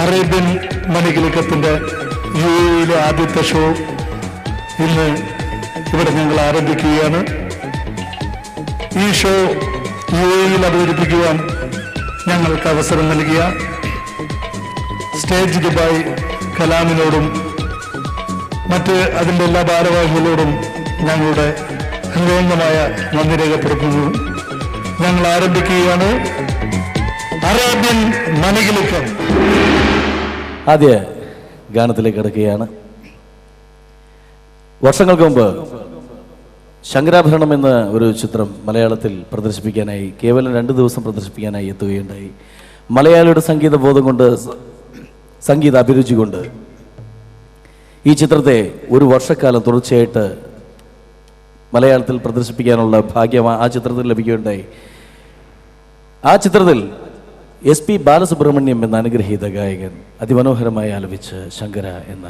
Arabian മണികിലുക്കത്തിൻ്റെ യുഎഇയിലെ ആദ്യത്തെ show ഇന്ന് ഇവിടെ ഞങ്ങൾ ആരംഭിക്കുകയാണ്. ഈ ഷോ യുഎഇയിൽ അവതരിപ്പിക്കുവാൻ ഞങ്ങൾക്ക് അവസരം നൽകിയ സ്റ്റേജ് ദുബായ് കലാമിനോടും മറ്റ് അതിൻ്റെ എല്ലാ ഭാരവാഹികളോടും ഞങ്ങളുടെ ഹൃദയംഗമായ നന്ദി രേഖപ്പെടുത്തുന്നു. ഞങ്ങൾ ആരംഭിക്കുകയാണ് അറേബ്യൻ മണികിലുക്കം. ആദ്യ ഗാനത്തിലേക്ക് കിടക്കുകയാണ്. വർഷങ്ങൾക്ക് മുമ്പ് ശങ്കരാഭരണം എന്ന ഒരു ചിത്രം മലയാളത്തിൽ പ്രദർശിപ്പിക്കാനായി കേവലം 2 ദിവസം പ്രദർശിപ്പിക്കാനായി എത്തുകയുണ്ടായി. മലയാളിയുടെ സംഗീത ബോധം കൊണ്ട്, സംഗീത അഭിരുചി കൊണ്ട് ഈ ചിത്രത്തെ ഒരു വർഷക്കാലം തുടർച്ചയായിട്ട് മലയാളത്തിൽ പ്രദർശിപ്പിക്കാനുള്ള ഭാഗ്യം ആ ചിത്രത്തിൽ ലഭിക്കുകയുണ്ടായി. ആ ചിത്രത്തിൽ SP ബാലസുബ്രഹ്മണ്യം എന്ന അനുഗ്രഹീത ഗായകൻ അതിമനോഹരമായി ആലപിച്ച് ശങ്കര എന്ന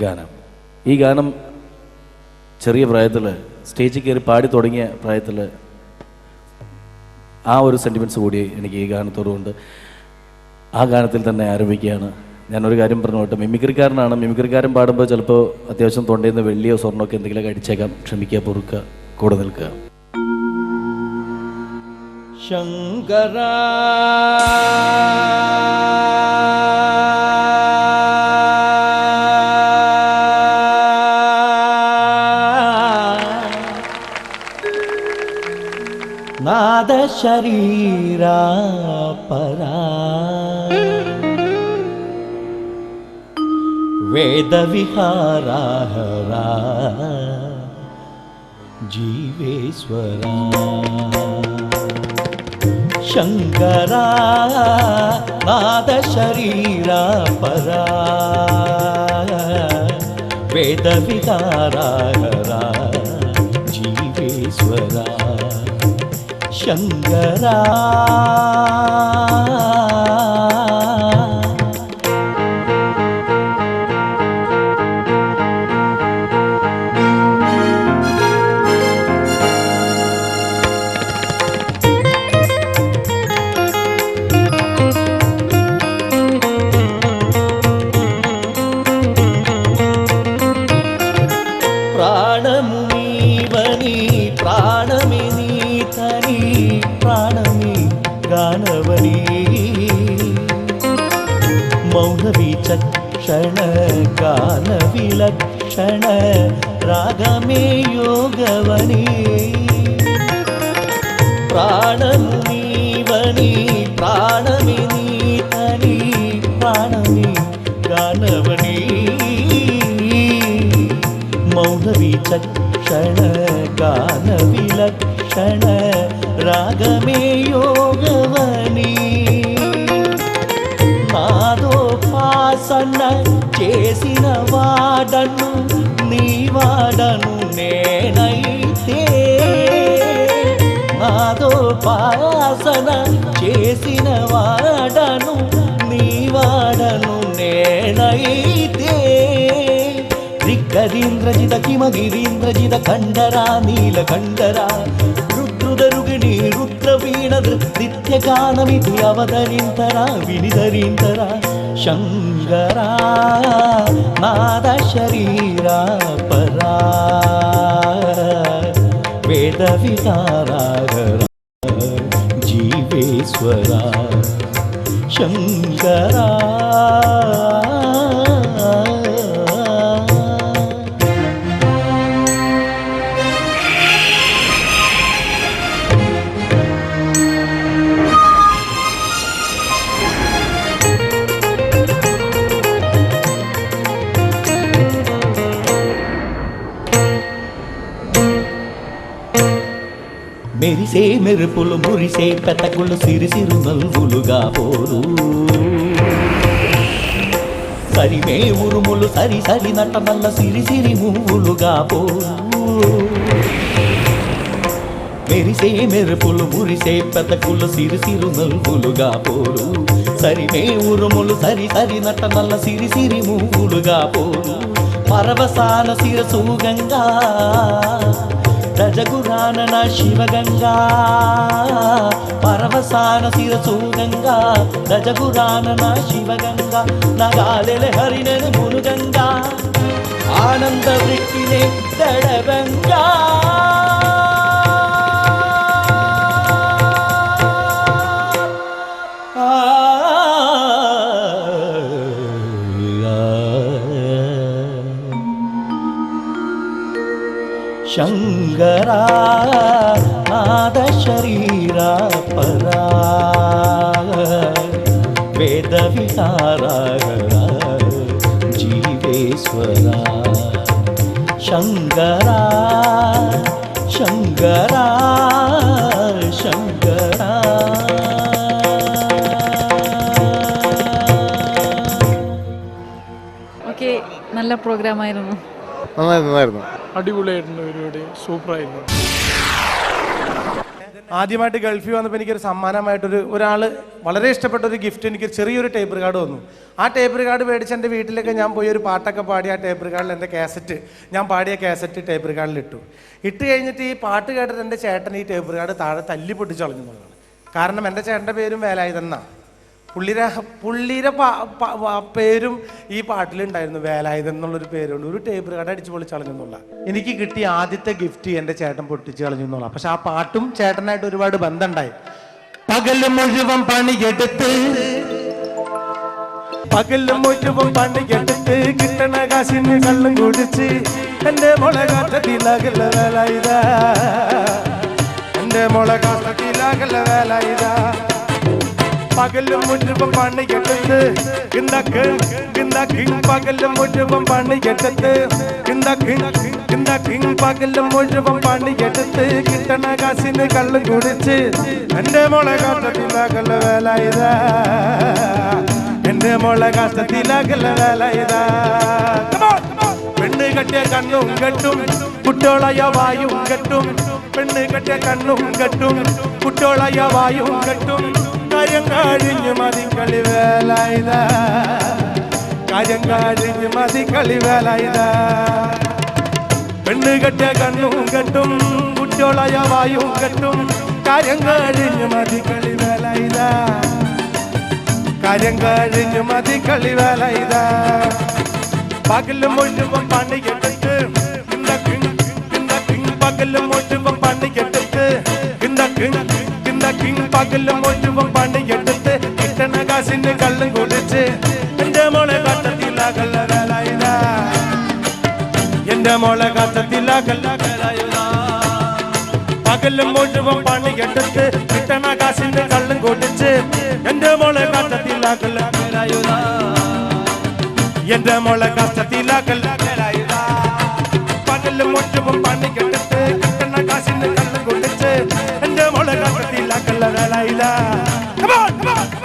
ഗാനം. ഈ ഗാനം ചെറിയ പ്രായത്തിൽ സ്റ്റേജിൽ കയറി പാടി തുടങ്ങിയ പ്രായത്തിൽ ആ ഒരു സെൻറ്റിമെൻറ്റ്സ് കൂടി എനിക്ക് ഈ ഗാനത്തോടുകൊണ്ട് ആ ഗാനത്തിൽ തന്നെ ആരംഭിക്കുകയാണ്. ഞാനൊരു കാര്യം പറഞ്ഞോട്ടെ, മിമിക്രിക്കാരനാണ്. മിമിക്രിക്കാരൻ പാടുമ്പോൾ ചിലപ്പോൾ അത്യാവശ്യം തൊണ്ടയിൽ നിന്ന് വെള്ളിയോ സ്വർണ്ണമൊക്കെ എന്തെങ്കിലുമൊക്കെ അടിച്ചേക്കാം. ക്ഷമിക്കുക, പൊറുക്കുക, കൂടെ നിൽക്കുക. ശങ്കര നാദ ശരീര പരാ വേദ വിഹാരാഹരാ ജീവേശ്വര ശങ്കര നാദ ശരീര പരാ വേദ വിഹാരാഹരാ ജീവേശ്വര ശങ്കര ಕ್ಷಣ ಗಾನ ವಿಲಕ್ಷಣ ರಾಗಮೇ ಯೋಗವನಿ ಪ್ರಾಣಮುನೀವನಿ ಪ್ರಾಣಮಿ ನೀತನಿ ಪ್ರಾಣಮಿ ಗಾನವನಿ ಮೌನ ವಿಚಕ್ಷಣ ಗಾನ ವಿಲಕ್ಷಣ ರಾಗಮೇ ಯೋಗವನಿ నాదోపాసన చేసిన వాడను నీ వాడను నేనైతే నాదోపాసన చేసిన వాడను నీ వాడను నేనైతే రిక్కరీంద్రజిత కిమగిరీంద్రజిత కండరా నీలకండరా రుద్రుదరుగిణి రుద్రవీణ నిత్యగానమిది అవతరింతరా వినిధరింతరా శంకరా నాద శరీర పరా వేద విహారాగరా జీవేశ్వర శంకరా మెరిసే మెరుపులు మురిసే పెతకులు సిరిసిరు నల్వులుగా పోరు సరిమే ఉరుములు సరి సరి నట నల్ల సిరిసిరి మువ్వులుగా పోరు మెరిసే మెరుపులు మురిసే పెతకులు సిరిసిరు నల్వులుగా పోరు సరిమే ఉరుములు సరి సరి నట నల్ల సిరిసిరి మువ్వులుగా పోరు పరవసాన శిరసూగంగా రజగురానన శివగంగా పరవసాన శిరసు గంగా రజగురానన శివగంగా నగాలెల హరినెను మునుగంగా ఆనంద వృక్కినే దడబంగా శంకరా నాద శరీర పరా వేద విహారా జీవేశ్వరా శంకరా శంకరా శంకరా ഓക്കെ, നല്ല പ്രോഗ്രാം ആയിരുന്നു. നന്നായിരുന്നു. അടിപൊളിയായിരുന്നു, പരിപാടി സൂപ്പറായിരുന്നു. ആദ്യമായിട്ട് ഗൾഫിൽ വന്നപ്പോൾ എനിക്കൊരു സമ്മാനമായിട്ടൊരു ഒരാൾ വളരെ ഇഷ്ടപ്പെട്ട ഒരു ഗിഫ്റ്റ് എനിക്ക് ചെറിയൊരു ടേപ്പ് റിക്കാർഡ് വന്നു. ആ ടേപ്പ് റിക്കാർഡ് മേടിച്ച് എൻ്റെ വീട്ടിലൊക്കെ ഞാൻ പോയി ഒരു പാട്ടൊക്കെ പാടി ആ ടേപ്പ് റിക്കാർഡിൽ എൻ്റെ കാസറ്റ്, ഞാൻ പാടിയ കാസറ്റ് ടേപ്പ് റിക്കാർഡിൽ ഇട്ട് കഴിഞ്ഞിട്ട് ഈ പാട്ട് കേട്ടിട്ട് എൻ്റെ ചേട്ടൻ ഈ ടേപ്പ് റിക്കാർഡ് താഴെ തല്ലി പൊട്ടിച്ച് കളഞ്ഞു എന്നുള്ളതാണ്. കാരണം എൻ്റെ ചേട്ടൻ്റെ പേരും വേലായുധെന്നാണ്. പുള്ളിയുടെ പേരും ഈ പാട്ടിലുണ്ടായിരുന്നു, വേലായുധൻ എന്നുള്ളൊരു പേരുണ്ട്. ഒരു ടേപ്പ് റിക്കാർഡ് അടിച്ച് പൊളിച്ച് കളഞ്ഞു എന്നുള്ള എനിക്ക് കിട്ടിയ ആദ്യത്തെ ഗിഫ്റ്റ് എൻ്റെ ചേട്ടൻ പൊട്ടിച്ച് കളഞ്ഞു എന്നുള്ള. പക്ഷെ ആ പാട്ടും ചേട്ടനായിട്ട് ഒരുപാട് ബന്ധമുണ്ടായി. പകല് മുഴുവൻ പണിയെടുത്ത് കിട്ടണ കാശിന് കള്ളും കുടിച്ച് എൻ്റെ മുളകാട്ടത്തിലാകല്ല വേലായുധാ, എൻ്റെ മുളകാട്ടത്തിലാകല്ല വേലായുധാ. പകലും മുഴുവൻ പണിയെടുത്ത് പകലും മുഴുവൻ പണിയെടുത്ത് പകലും മുഴുവൻ പണിയെടുത്ത് കിട്ടണ കാശിന് കള്ളും കുടിച്ച് എൻ്റെ മോളെ കാട്ടത്തിലാകല്ല വേലായുധാ, എൻ്റെ മോളെ കാട്ടത്തിലാകല്ല വേലായുധാ. പെണ്ണ് കെട്ടിയ കണ്ണും കെട്ടും കുട്ടോളയ വായും കെട്ടും, പെണ്ണ് കെട്ടിയ കണ്ണും കെട്ടും കുട്ടോളയ വായും കെട്ടും. കാര്യം കഴിഞ്ഞു മതി കളി വേലായുധാ, കാര്യം കഴിഞ്ഞു മതി കളി വേലായുധാ. പെണ്ണ് കെട്ടിയ കണ്ണും കെട്ടും കുട്ടോളയ വായും കെട്ടും, കാര്യം കഴിഞ്ഞു മതി കളി വേലായുധാ, കാര്യം കഴിഞ്ഞു മതി കളി വേലായുധാ. പകലും മുഴുവൻ പണിയെടുത്ത് പകലും മുഴുവൻ പണിയെടുത്ത് പകലും മുഴുവൻ പണിയെടുത്ത് കിട്ടണ കാശിന് കള്ളും കുടിച്ച് എൻ്റെ മോളെ കാട്ടത്തിലാകല്ല വേലായുധാ, എൻ്റെ മോളെ കാട്ടത്തിലാകല്ല വേലായുധാ. പകലും മുഴുവൻ പണിയെടുത്ത് കിട്ടണ കാശിന് കള്ളും കുടിച്ച് എൻ്റെ മോളെ കാട്ടത്തിലാകല്ല വേലായുധാ, എൻ്റെ മോളെ കാട്ടത്തിലാകല്ല വേലായുധാ. പകലും മുഴുവൻ പണിയെടുത്ത് കിട്ടണ കാശിന് കള്ളും കുടിച്ച് എൻ്റെ മോളെ കാട്ടത്തിലാകല്ല വേലായുധാ,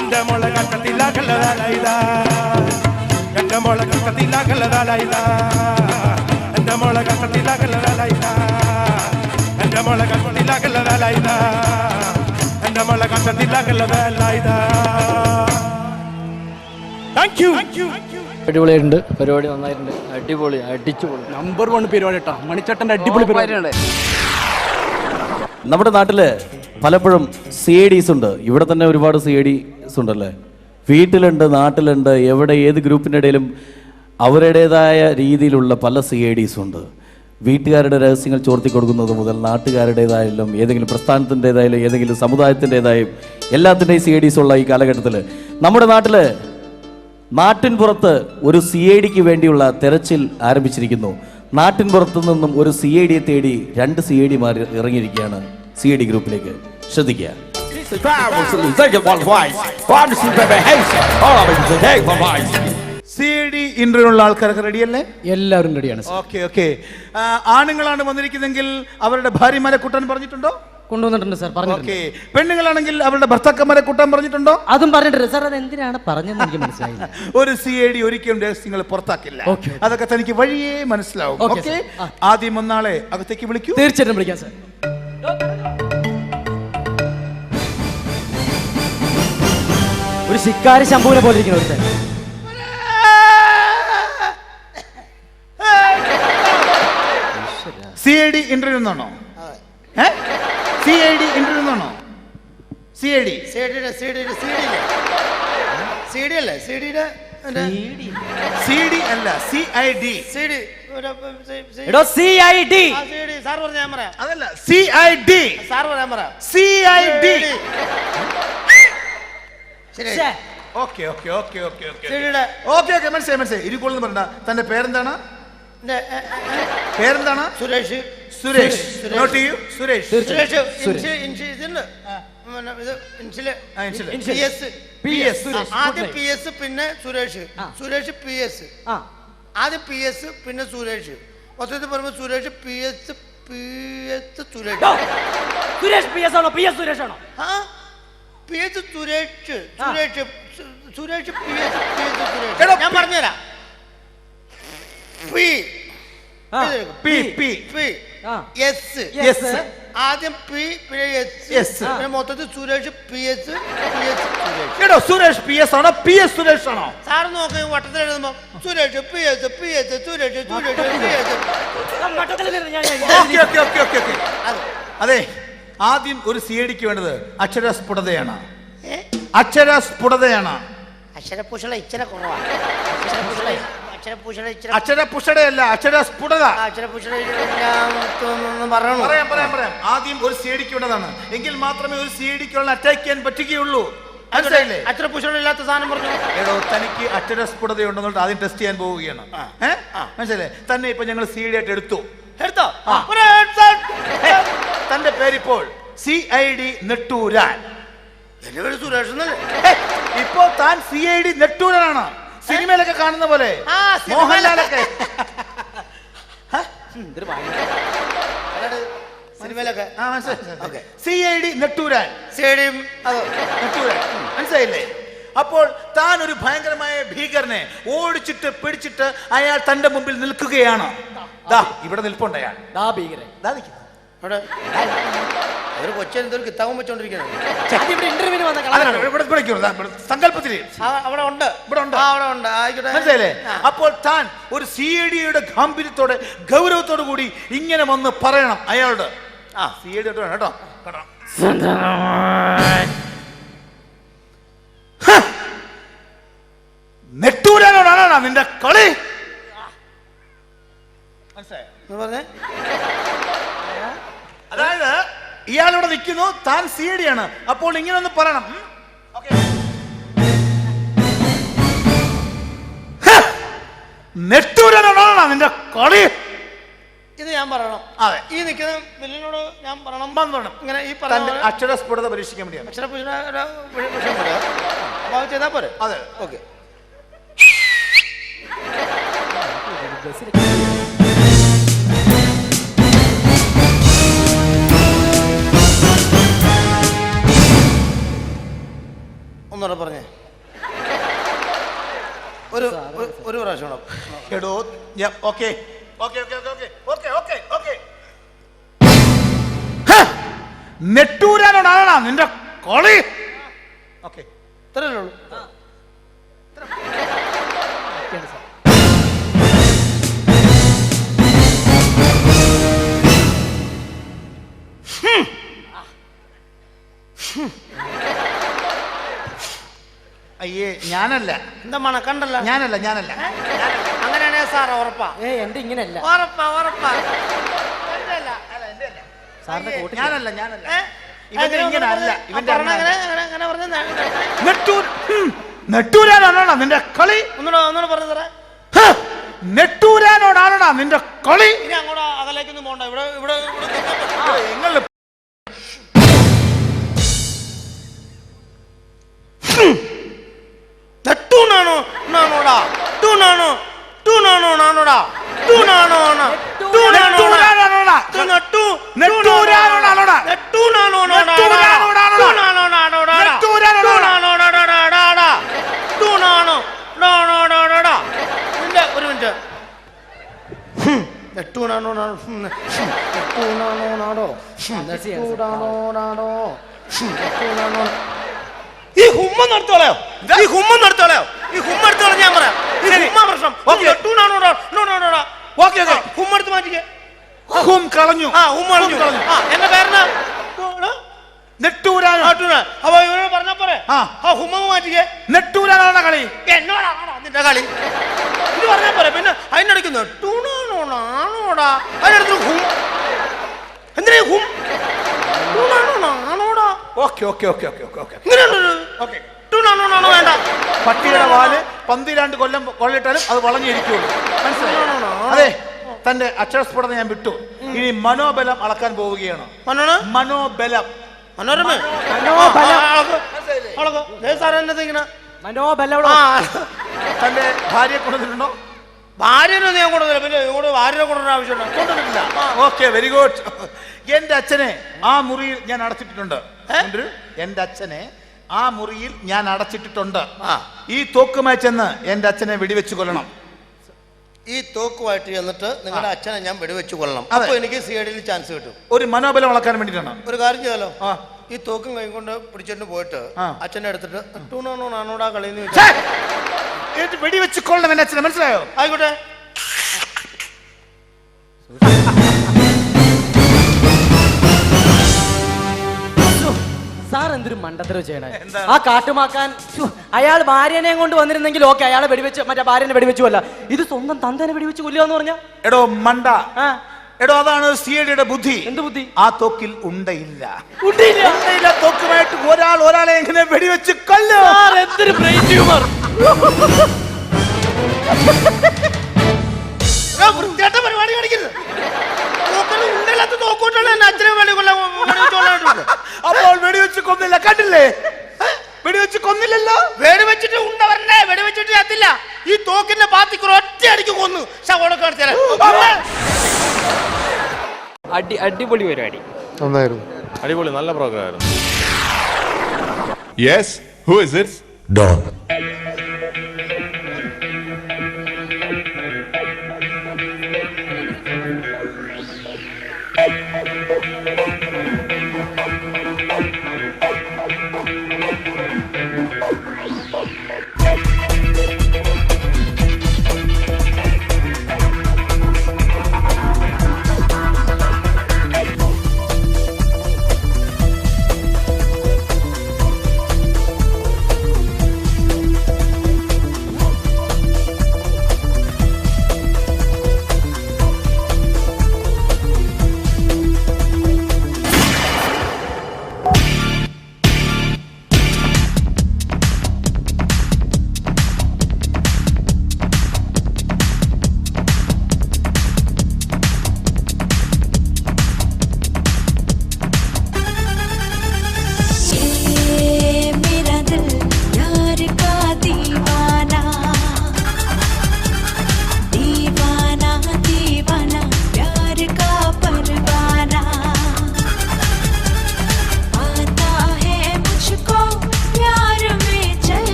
എൻ്റെ മോളെ കാട്ടത്തിലാകല്ല വേലായുധാ, എൻ്റെ മോളെ കാട്ടത്തിലാകല്ല വേലായുധാ, എൻ്റെ മോളെ കാട്ടത്തിലാകല്ല വേലായുധാ, എൻ്റെ മോളെ കാട്ടത്തിലാകല്ല വേലായുധാ, എൻ്റെ മോളെ കാട്ടത്തിലാകല്ല വേലായുധാ. Thank you. അടിപൊളിയായിട്ടുണ്ട്, പരിപാടി നന്നായിട്ടുണ്ട്, അടിപൊളി, അടിച്ചുപൊളി, നമ്പർ 1 പരിപാടി കേട്ടോ. മണിച്ചട്ടൻ്റെ അടിപൊളി പരിപാടിയാണ്. നമ്മുടെ നാട്ടിൽ പലപ്പോഴും CIDs ഉണ്ട്. ഇവിടെ തന്നെ ഒരുപാട് CIDs ഉണ്ടല്ലേ, വീട്ടിലുണ്ട്, നാട്ടിലുണ്ട്, എവിടെ ഏത് ഗ്രൂപ്പിൻ്റെ ഇടയിലും അവരുടേതായ രീതിയിലുള്ള പല CIDs ഉണ്ട്. വീട്ടുകാരുടെ രഹസ്യങ്ങൾ ചോർത്തി കൊടുക്കുന്നത് മുതൽ നാട്ടുകാരുടേതായാലും ഏതെങ്കിലും പ്രസ്ഥാനത്തിൻ്റെതായാലും ഏതെങ്കിലും സമുദായത്തിൻ്റെതായും എല്ലാത്തിൻ്റെയും CIDs ഉള്ള ഈ കാലഘട്ടത്തിൽ നമ്മുടെ നാട്ടിൻ പുറത്ത് ഒരു CIDക്ക് വേണ്ടിയുള്ള തെരച്ചിൽ ആരംഭിച്ചിരിക്കുന്നു. നാട്ടിൻ പുറത്തു നിന്നും ഒരു CIDയെ തേടി 2 CIDമാർ ഇറങ്ങിയിരിക്കുകയാണ് CID ഗ്രൂപ്പിലേക്ക്. ശ്രദ്ധിക്കുക. CID ഇന്റർവ്യൂള്ള ആൾക്കാരൊക്കെ റെഡിയല്ലേ? എല്ലാവരും റെഡിയാണ്. ഓക്കെ. ആണുങ്ങളാണ് വന്നിരിക്കുന്നെങ്കിൽ അവരുടെ ഭാര്യമാരെ കൂട്ടാൻ പറഞ്ഞിട്ടുണ്ടോ? കൊണ്ടുവന്നിട്ടുണ്ട് സാർ, പറഞ്ഞിട്ടുണ്ട്. പെണ്ണുങ്ങളാണെങ്കിൽ അവരുടെ ഭർത്താക്കന്മാരെ കൂട്ടാൻ പറഞ്ഞിട്ടുണ്ടോ? അതും പറഞ്ഞിട്ടുണ്ട് സാർ. അത് എന്തിനാണ് പറഞ്ഞതെന്ന് എനിക്ക് മനസ്സിലായില്ല. ഒരു CID ഒരിക്കലും രഹസ്യങ്ങൾ പുറത്താക്കില്ല. അതൊക്കെ തനിക്ക് വഴിയേ മനസ്സിലാവും. ഓക്കെ, ആദ്യം ഒന്നാളെ അകത്തേക്ക് വിളിക്കൂ. തീർച്ചയായിട്ടും വിളിക്കാം സാർ. ഒരു ശിക്കാരി ശംഭുവിനെ പോലെ ഇരിക്കുന്ന ഒരുത്തൻ. CID ഇന്റർവ്യൂ എന്നാണോ? CID ഇന്റർവ്യൂ എന്നാണോ? CID CD അല്ലേ? CD-യുടെ CD അല്ല, CID. എടോ CID. സാർ പറഞ്ഞ ഞാൻ പറയാം. അതല്ല, CID. സാർ പറയാൻ പറയാം. CID. ശരി. ഓക്കെ മനസ്സിലായി. ഇരുക്കോളെന്ന് പറഞ്ഞ തന്റെ പേരെന്താണ്? സുരേഷ്. നോട്ട് ചെയ്യൂ. സുരേഷ്. ആദ്യം PS പിന്നെ സുരേഷ്. PS. ആദ്യം PS പിന്നെ സുരേഷ്. മൊത്തത്തിൽ പറയുമ്പോൾ സുരേഷ് PS സുരേഷ്. സുരേഷ് PS ആണോ? PS സുരേഷ് ആണോ? PS സുരേഷ് ഞാൻ പറഞ്ഞുതരാം. ആദ്യം P പിന്നെ S പിന്നെ മൊത്തത്തിൽ സുരേഷ് PS സുരേഷ് PS ആണോ? PS സുരേഷ് ആണോ? സാറ് നോക്കി വട്ടത്തിൽ എഴുതുമ്പോ സുരേഷ് PS അതെ, ആദ്യം ഒരു CIDക്ക് വേണ്ടത് അക്ഷരസ്ഫുടതയാണ്. അക്ഷരസ്ഫുടതയാണ്. അക്ഷരപുഷള ഇച്ചിരി കുറവാണ്. അക്ഷരപുഷടയല്ല, അക്ഷരസ്ഫുടത. പറയാം. ആദ്യം ഒരു CIDക്ക് വേണ്ടതാണ്. എങ്കിൽ മാത്രമേ ഒരു CIDക്കുള്ള അറ്റാക്ക് ചെയ്യാൻ പറ്റുകയുള്ളൂ. മനസ്സിലായില്ലേ? അക്ഷരപുഷള ഇല്ലാത്ത സാധനം പറഞ്ഞു. എടോ, തനിക്ക് അക്ഷരസ്ഫുടത ഉണ്ടെന്നുള്ളത് ആദ്യം ടെസ്റ്റ് ചെയ്യാൻ പോവുകയാണ്. മനസ്സിലായില്ലേ? തന്നെ ഇപ്പൊ ഞങ്ങൾ CID ആയിട്ട് എടുത്തോ. തന്റെ പേരിപ്പോൾ CID നെട്ടൂരാൻ. എന്റെ പേര് സുരേഷ് എന്നല്ലേ? ഇപ്പോ താൻ CID നെട്ടൂരാനാണ്. സിനിമയിലൊക്കെ കാണുന്ന പോലെ, മോഹൻലാലൊക്കെ സിനിമയിലൊക്കെ CID നെട്ടൂരാൻ. മനസ്സിലായില്ലേ? അപ്പോൾ താൻ ഒരു ഭയങ്കരമായ ഭീകരനെ ഓടിച്ചിട്ട് പിടിച്ചിട്ട് അയാൾ തന്റെ മുമ്പിൽ നിൽക്കുകയാണ്. ഇവിടെ നിൽപ്പുണ്ട് അയാൾ. ഒരു കൊച്ചെന്തൊരു കിത്താവും വെച്ചോണ്ടിരിക്കുന്നത്. സങ്കല്പത്തിൽ അവിടെ ഉണ്ട്. മനസ്സിലായില്ലേ? അപ്പോൾ താൻ ഒരു CIDയുടെ ഗാംഭീര്യത്തോടെ ഗൗരവത്തോടു കൂടി ഇങ്ങനെ വന്ന് പറയണം അയാളോട്. CID കേട്ടോ. നെട്ടൂരാനോടാണോ നിന്റെ കളി? പറഞ്ഞേ. അതായത് ഇയാളിവിടെ നിൽക്കുന്നു, താൻ CID ആണ്. അപ്പോൾ ഇങ്ങനെ ഒന്ന് പറയണം. നെട്ടൂരാനോടാണോ നിന്റെ കളി? ഇത് ഞാൻ പറയണം. അതെ, ഈ നിൽക്കുന്ന വില്ലിനോട് ഞാൻ പറയണം. ഇങ്ങനെ ഈ തന്റെ അക്ഷരസ്ഫുടത പരീക്ഷിക്കാൻ വേണ്ടിയാണ്. ചെയ്താ പോരെ? അതെ, ഓക്കെ. ഒന്നുകൂടെ പറഞ്ഞേ. ഒരു പ്രാവശ്യം. എടോ, നെട്ടൂരാനോടാണോ നിന്റെ കളി? ഓക്കെ, ഇത്രയല്ലേ ഉള്ളൂ. അയ്യേ, ഞാനല്ല. എന്താ മണക്കണ്ടല്ല? ഞാനല്ല. അങ്ങനെയാണേ സാർ ഉറപ്പാ? എന്റെ ഇങ്ങനെയല്ല. ഉറപ്പാ. ഞാനല്ല. നെട്ടൂരാനോടാണോ നിന്റെ കളി? ഒന്നുകൂടെ പറഞ്ഞു തരാം. നെട്ടൂരാനോടാണോ നിന്റെ കളി? ഇനി അങ്ങോട്ട് അകലേക്കൊന്നും പോണ്ട. ഇവിടെ ഒരു മിനിറ്റ്. ഈ ഹുമ്മ നടത്തോളയോ? ഞാൻ പറയാം. പ്രശ്നം ഹുമ്മ എടുത്ത് മാറ്റിക്കേ. കളഞ്ഞു. എന്റെ പേരെന്നാ? നെട്ടൂരാൻ. അപ്പൊ ഇവരോട് പറഞ്ഞ പോരെ ആ ഹുമ്മ മാറ്റിക്കേ. നെട്ടൂരാനാണ് കളി. എന്നോടാണോ നിന്റെ കളി? ഇത് പറഞ്ഞാ പോരെ. പിന്നെ അതിനിടയ്ക്ക് നെട്ടൂണാണോടാ അതിനടുത്ത് ഹും എന്തിനാ ഹും ആണോടാ. Okay okay okay okay okay okay ഇങ്ങനെയുള്ളൊരു ഓക്കെ. ടൂണാണോ വേണ്ട. പട്ടിയുടെ വാല് 12 കൊല്ലം കൊള്ളിട്ടാലും അത് വളഞ്ഞിരിക്കുള്ളൂ. മനസ്സിലായോ? അതെ, തന്റെ അക്ഷരസ്ഫുടത ഞാൻ വിട്ടു. ഇനി മനോബലം അളക്കാൻ പോവുകയാണ്. മനോബലം. മനോരമ തന്റെ ഭാര്യയെ കൊണ്ടുവന്നിട്ടുണ്ടോ? ഭാര്യനെ ഞാൻ കൊണ്ടുവന്നില്ല. പിന്നെ ഇങ്ങോട്ട് ഭാര്യനെ കൊണ്ടുവരുന്ന ആവശ്യമുണ്ടോ? Okay, very good. എന്റെ അച്ഛനെ ആ മുറിയിൽ ഞാൻ അടച്ചിട്ടിട്ടുണ്ട്. എന്റെ അച്ഛനെ ആ മുറിയിൽ ഞാൻ അടച്ചിട്ടിട്ടുണ്ട്. ഈ തോക്കുമായി ചെന്ന് എന്റെ അച്ഛനെ വെടിവെച്ച് കൊല്ലണം. ഈ തോക്കുമായിട്ട് ചെന്നിട്ട് നിങ്ങളുടെ അച്ഛനെ ഞാൻ വെടിവെച്ച് കൊള്ളണം. അപ്പൊ എനിക്ക് സിഐഡിയിൽ ചാൻസ് കിട്ടും. ഒരു മനോബലം വളക്കാൻ വേണ്ടിയിട്ടാണ്. ഒരു കാര്യം ചെയ്യാലോ, ഈ തോക്കും കൈ കൊണ്ട് പിടിച്ചിട്ട് പോയിട്ട് അച്ഛനെ എടുത്തിട്ട് ടൂണാണോടാ കളിന്ന് വെടിവെച്ച് കൊള്ളണം എന്റെ അച്ഛനെ. മനസ്സിലായോ? ആയിക്കോട്ടെ. സാർ എന്തൊരു മണ്ടത്തരം ചെയ്യണേ. ആ കാട്ടുമാക്കാൻ അയാൾ ഭാര്യനെ കൊണ്ട് വന്നിരുന്നെങ്കിൽ ഓക്കെ, അയാളെ വെടിവെച്ച് മറ്റേ ഭാര്യനെ വെടിവെച്ചു കൊല്ല. ഇത് സ്വന്തം തന്തേനെ വെടിവെച്ച് കൊല്ലുക എന്ന് പറഞ്ഞാ എടോ മണ്ട. എടോ അതാണ് സിഐഡിയുടെ ബുദ്ധി. എന്ത് ബുദ്ധി? ആ തോക്കിൽ ഉണ്ടയില്ല. ഉണ്ടയില്ല തോക്കുമായിട്ട് ഒരാളെ എങ്ങനെ വെടിവെച്ച് കൊല്ലോ? എന്തൊരു ബ്രെയിൻ ട്യൂമർ. വൃത്തിയായിട്ട പരിപാടി കാണിക്കരുത്. അപ്പോൾ വെടിവെച്ച് കൊന്നില്ല. കണ്ടില്ലേ? വെടിവെച്ച് കൊന്നില്ലല്ലോ. വെടിവെച്ചിട്ട് ഉണ്ട വരണ്ടേ? വെടിവെച്ചിട്ട് ചത്തില്ല. ഈ തോക്കിന്റെ പാത്തിക്കുറ ഒറ്റ അടിക്ക് കൊന്നു. അടിപൊളി പരിപാടി. നന്നായിരുന്നു. അടിപൊളി, നല്ല പ്രോഗ്രാം ആയിരുന്നു. Yes, who is it? Don.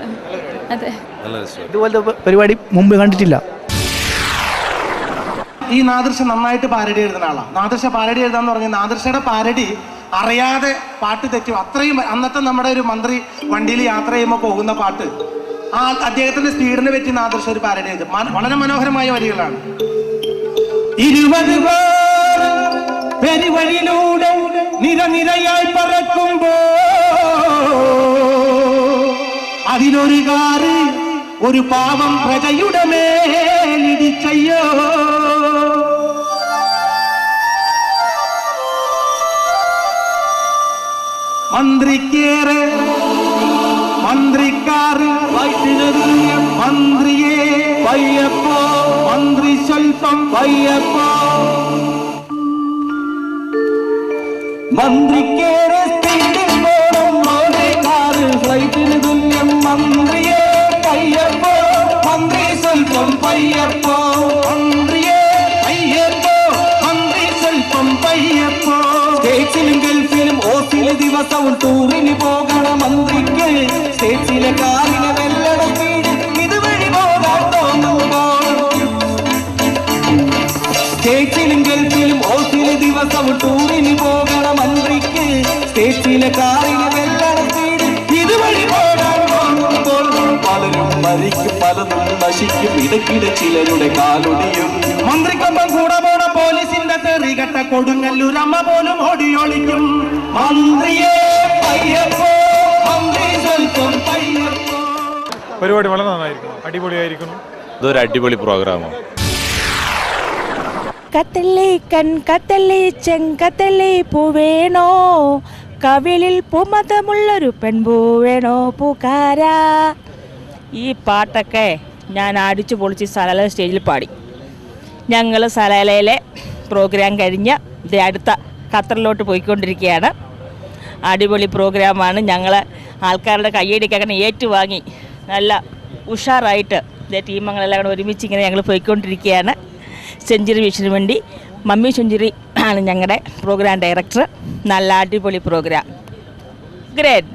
നന്നായിരുന്നു. അതെ, നല്ല രസം. ഇതുപോലത്തെ പരിപാടി മുമ്പ് കണ്ടിട്ടില്ല. ഈ നാദൃശ നന്നായിട്ട് പാരഡി എഴുതുന്ന ആളാണ്. നാദൃശ പാരഡി എഴുതാന്ന് പറഞ്ഞാൽ നാദൃശയുടെ പാരഡി അറിയാതെ പാട്ട് തെറ്റും. അത്രയും അന്നത്തെ നമ്മുടെ ഒരു മന്ത്രി വണ്ടിയിൽ യാത്ര ചെയ്യുമ്പോൾ പോകുന്ന പാട്ട്, ആ അദ്ദേഹത്തിന്റെ സ്പീഡിനെ പറ്റി നാദൃശ ഒരു പാരഡി എഴുതും. വളരെ മനോഹരമായ വരികളാണ്. 20 പേർ പെരുവഴിയിലൂടെ നിരനിരയായി പറക്കുമ്പോ അതിലൊരു കാറ് ഒരു പാവം പ്രജയുടെ മേലിടിച്ചയ്യോ. മന്ത്രിക്കേറെ മന്ത്രിക്കാറ് മന്ത്രിയെ പയ്യപ്പോ മന്ത്രി സ്വൽപ്പം പയ്യപ്പോ മന്ത്രിക്കേറെ സ്പീഡിൽ പോണം മന്ത്രിക്കാറ് ഫ്ലൈറ്റിന് തുല്യം മന്ത്രിയെ പയ്യപ്പോ മന്ത്രി സ്വൽപ്പം പയ്യപ്പോ മന്ത്രിയെ പയ്യപ്പോ മന്ത്രി സ്വൽപ്പം പയ്യപ്പോ. സ്റ്റേറ്റ്സിലും ഗൾഫിലും ഓഫീസിലെ ദിവസവും ടൂറിന് പോകണം മന്ത്രിക്ക്. സ്റ്റേറ്റ്സിലെ കാറിനെ വെല്ലണ സ്പീഡ് ഇതുവഴി പോകാൻ തോന്നുമ്പോൾ സ്റ്റേറ്റ്സിലും ഗൾഫിലും ഓഫീസിലെ ദിവസവും ടൂറിന് പോകണം മന്ത്രിക്ക്. സ്റ്റേറ്റ്സിലെ കാറിനെ വെല്ലണ സ്പീഡ് ഇതുവഴി പോകാൻ തോന്നുമ്പോൾ പലരും മരിക്കും, പലതും നശിക്കും, ഇടയ്ക്കിടെ ചിലരുടെ കാലൊടിയും. മന്ത്രിക്കൊപ്പം കൂടെ പോണ പോലീസിന്റെ തെറികെട്ട കൊടുങ്ങല്ലൂരമ്മ പോലും ഓടിയൊളിക്കും. മന്ത്രിയെ പയ്യപ്പോ മന്ത്രി സ്വൽപ്പം പയ്യപ്പോ. പരിപാടി വളരെ നന്നായിരിക്കുന്നു, അടിപൊളിയായിരിക്കുന്നു. ഇതൊരു അടിപൊളി പ്രോഗ്രാമാണ്. കത്തല്ലേ കത്തല്ലേ ചെങ്കത്തല്ലേ പൂവേണോ കവിളിൽ പൂമതമുള്ളൊരു പെൺപൂ വേണോ പൂക്കാരാ. ഈ പാട്ടൊക്കെ ഞാൻ അടിച്ചു പൊളിച്ച് സലാല സ്റ്റേജിൽ പാടി. ഞങ്ങൾ സലാലയിലെ പ്രോഗ്രാം കഴിഞ്ഞ് ഇത് അടുത്ത ഖത്തറിലോട്ട് പോയിക്കൊണ്ടിരിക്കുകയാണ്. അടിപൊളി പ്രോഗ്രാമാണ്. ഞങ്ങൾ ആൾക്കാരുടെ കയ്യടിക്കങ്ങനെ ഏറ്റുവാങ്ങി നല്ല ഉഷാറായിട്ട് ഇതേ ടീമങ്ങളെല്ലാം കൂടെ ഒരുമിച്ച് ഇങ്ങനെ ഞങ്ങൾ പോയിക്കൊണ്ടിരിക്കുകയാണ്. സെഞ്ചുറി വിഷന് വേണ്ടി മമ്മി സെഞ്ചുറി ആണ് ഞങ്ങളുടെ പ്രോഗ്രാം ഡയറക്ടർ. നല്ല അടിപൊളി പ്രോഗ്രാം. ഗ്രേറ്റ്.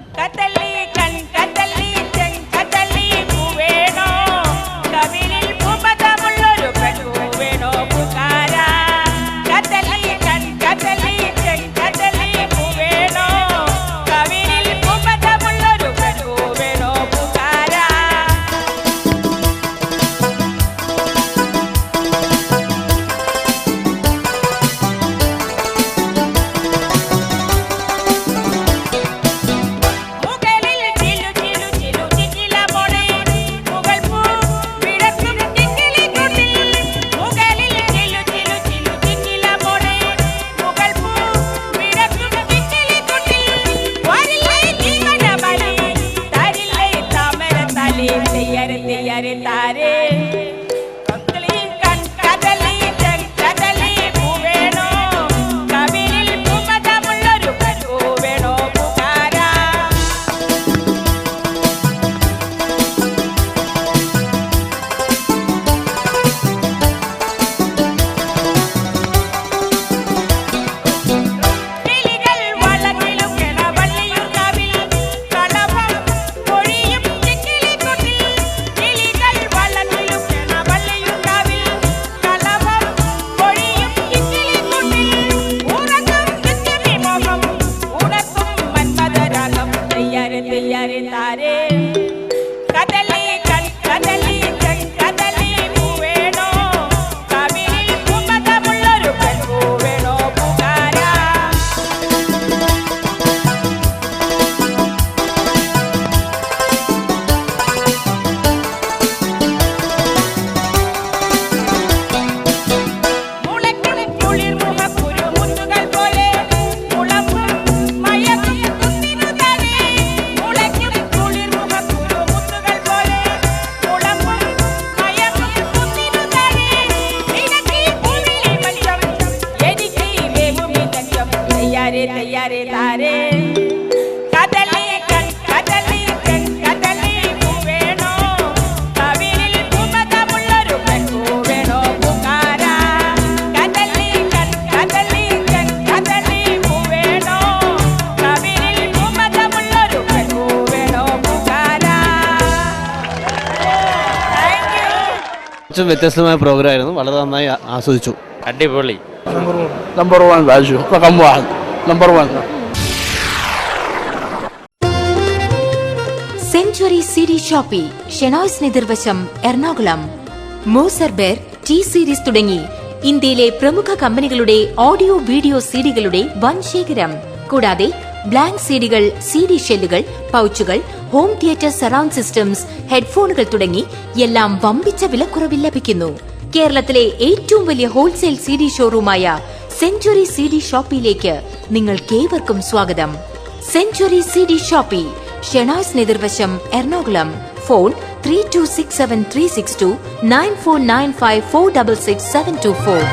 കുറച്ചും വ്യത്യസ്തമായ പ്രോഗ്രാം ആയിരുന്നു, വളരെ നന്നായി ആസ്വദിച്ചു. അടിപൊളി. Number 1 Raju, number 1. Century CD Shoppe, Shenoy's എതിർവശം, എറണാകുളം. മോസർബെർ, ടി സീരീസ് തുടങ്ങി ഇന്ത്യയിലെ പ്രമുഖ കമ്പനികളുടെ ഓഡിയോ വീഡിയോ സിഡികളുടെ വൻ ശേഖരം. കൂടാതെ ബ്ലാങ്ക് സിഡികൾ, സിഡി ഷെല്ലുകൾ, പൗച്ചുകൾ, ഹോം തിയേറ്റർ സറൗണ്ട് സിസ്റ്റംസ്, ഹെഡ്ഫോണുകൾ തുടങ്ങി എല്ലാം വമ്പിച്ച വിലക്കുറവിൽ ലഭിക്കുന്നു. കേരളത്തിലെ ഏറ്റവും വലിയ ഹോൾസെയിൽ സിഡി ഷോറൂമായ സെഞ്ച്വറി സിഡി ഷോപ്പിയിലേക്ക് നിങ്ങൾക്കേവർക്കും സ്വാഗതം. സെഞ്ച്വറി സിഡി ഷോപ്പി, ഷെനാസ് എതിർവശം, എറണാകുളം. ഫോൺ 3267 9495 466 724.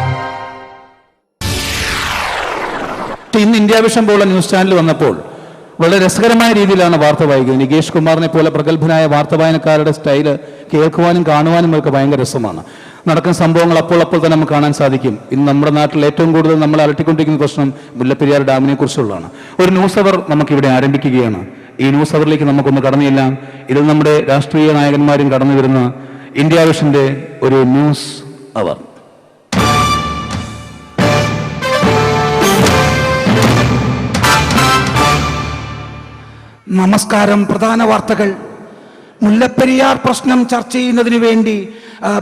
ഇന്ന് ഇന്ത്യ വിഷൻ പോലുള്ള ന്യൂസ് ചാനൽ വന്നപ്പോൾ വളരെ രസകരമായ രീതിയിലാണ് വാർത്ത വായിക്കുന്നത്. നികേഷ് കുമാറിനെ പോലെ പ്രഗത്ഭനായ വാർത്ത വായനക്കാരുടെ സ്റ്റൈല് കേൾക്കുവാനും കാണുവാനും ഒക്കെ ഭയങ്കര രസമാണ്. നടക്കുന്ന സംഭവങ്ങൾ അപ്പോൾ തന്നെ നമുക്ക് കാണാൻ സാധിക്കും. ഇന്ന് നമ്മുടെ നാട്ടിൽ ഏറ്റവും കൂടുതൽ നമ്മൾ അലട്ടിക്കൊണ്ടിരിക്കുന്ന പ്രശ്നം മുല്ലപ്പെരിയാർ ഡാമിനെ കുറിച്ചുള്ളതാണ്. ഒരു ന്യൂസ് അവർ നമുക്കിവിടെ ആരംഭിക്കുകയാണ്. ഈ ന്യൂസ് അവറിലേക്ക് നമുക്കൊന്ന് കടന്നില്ലാം. ഇതിൽ നമ്മുടെ രാഷ്ട്രീയ നായകന്മാരും കടന്നു വരുന്ന ഇന്ത്യ വിഷന്റെ ഒരു ന്യൂസ് അവർ. നമസ്കാരം. പ്രധാന വാർത്തകൾ. മുല്ലപ്പെരിയാർ പ്രശ്നം ചർച്ച ചെയ്യുന്നതിന് വേണ്ടി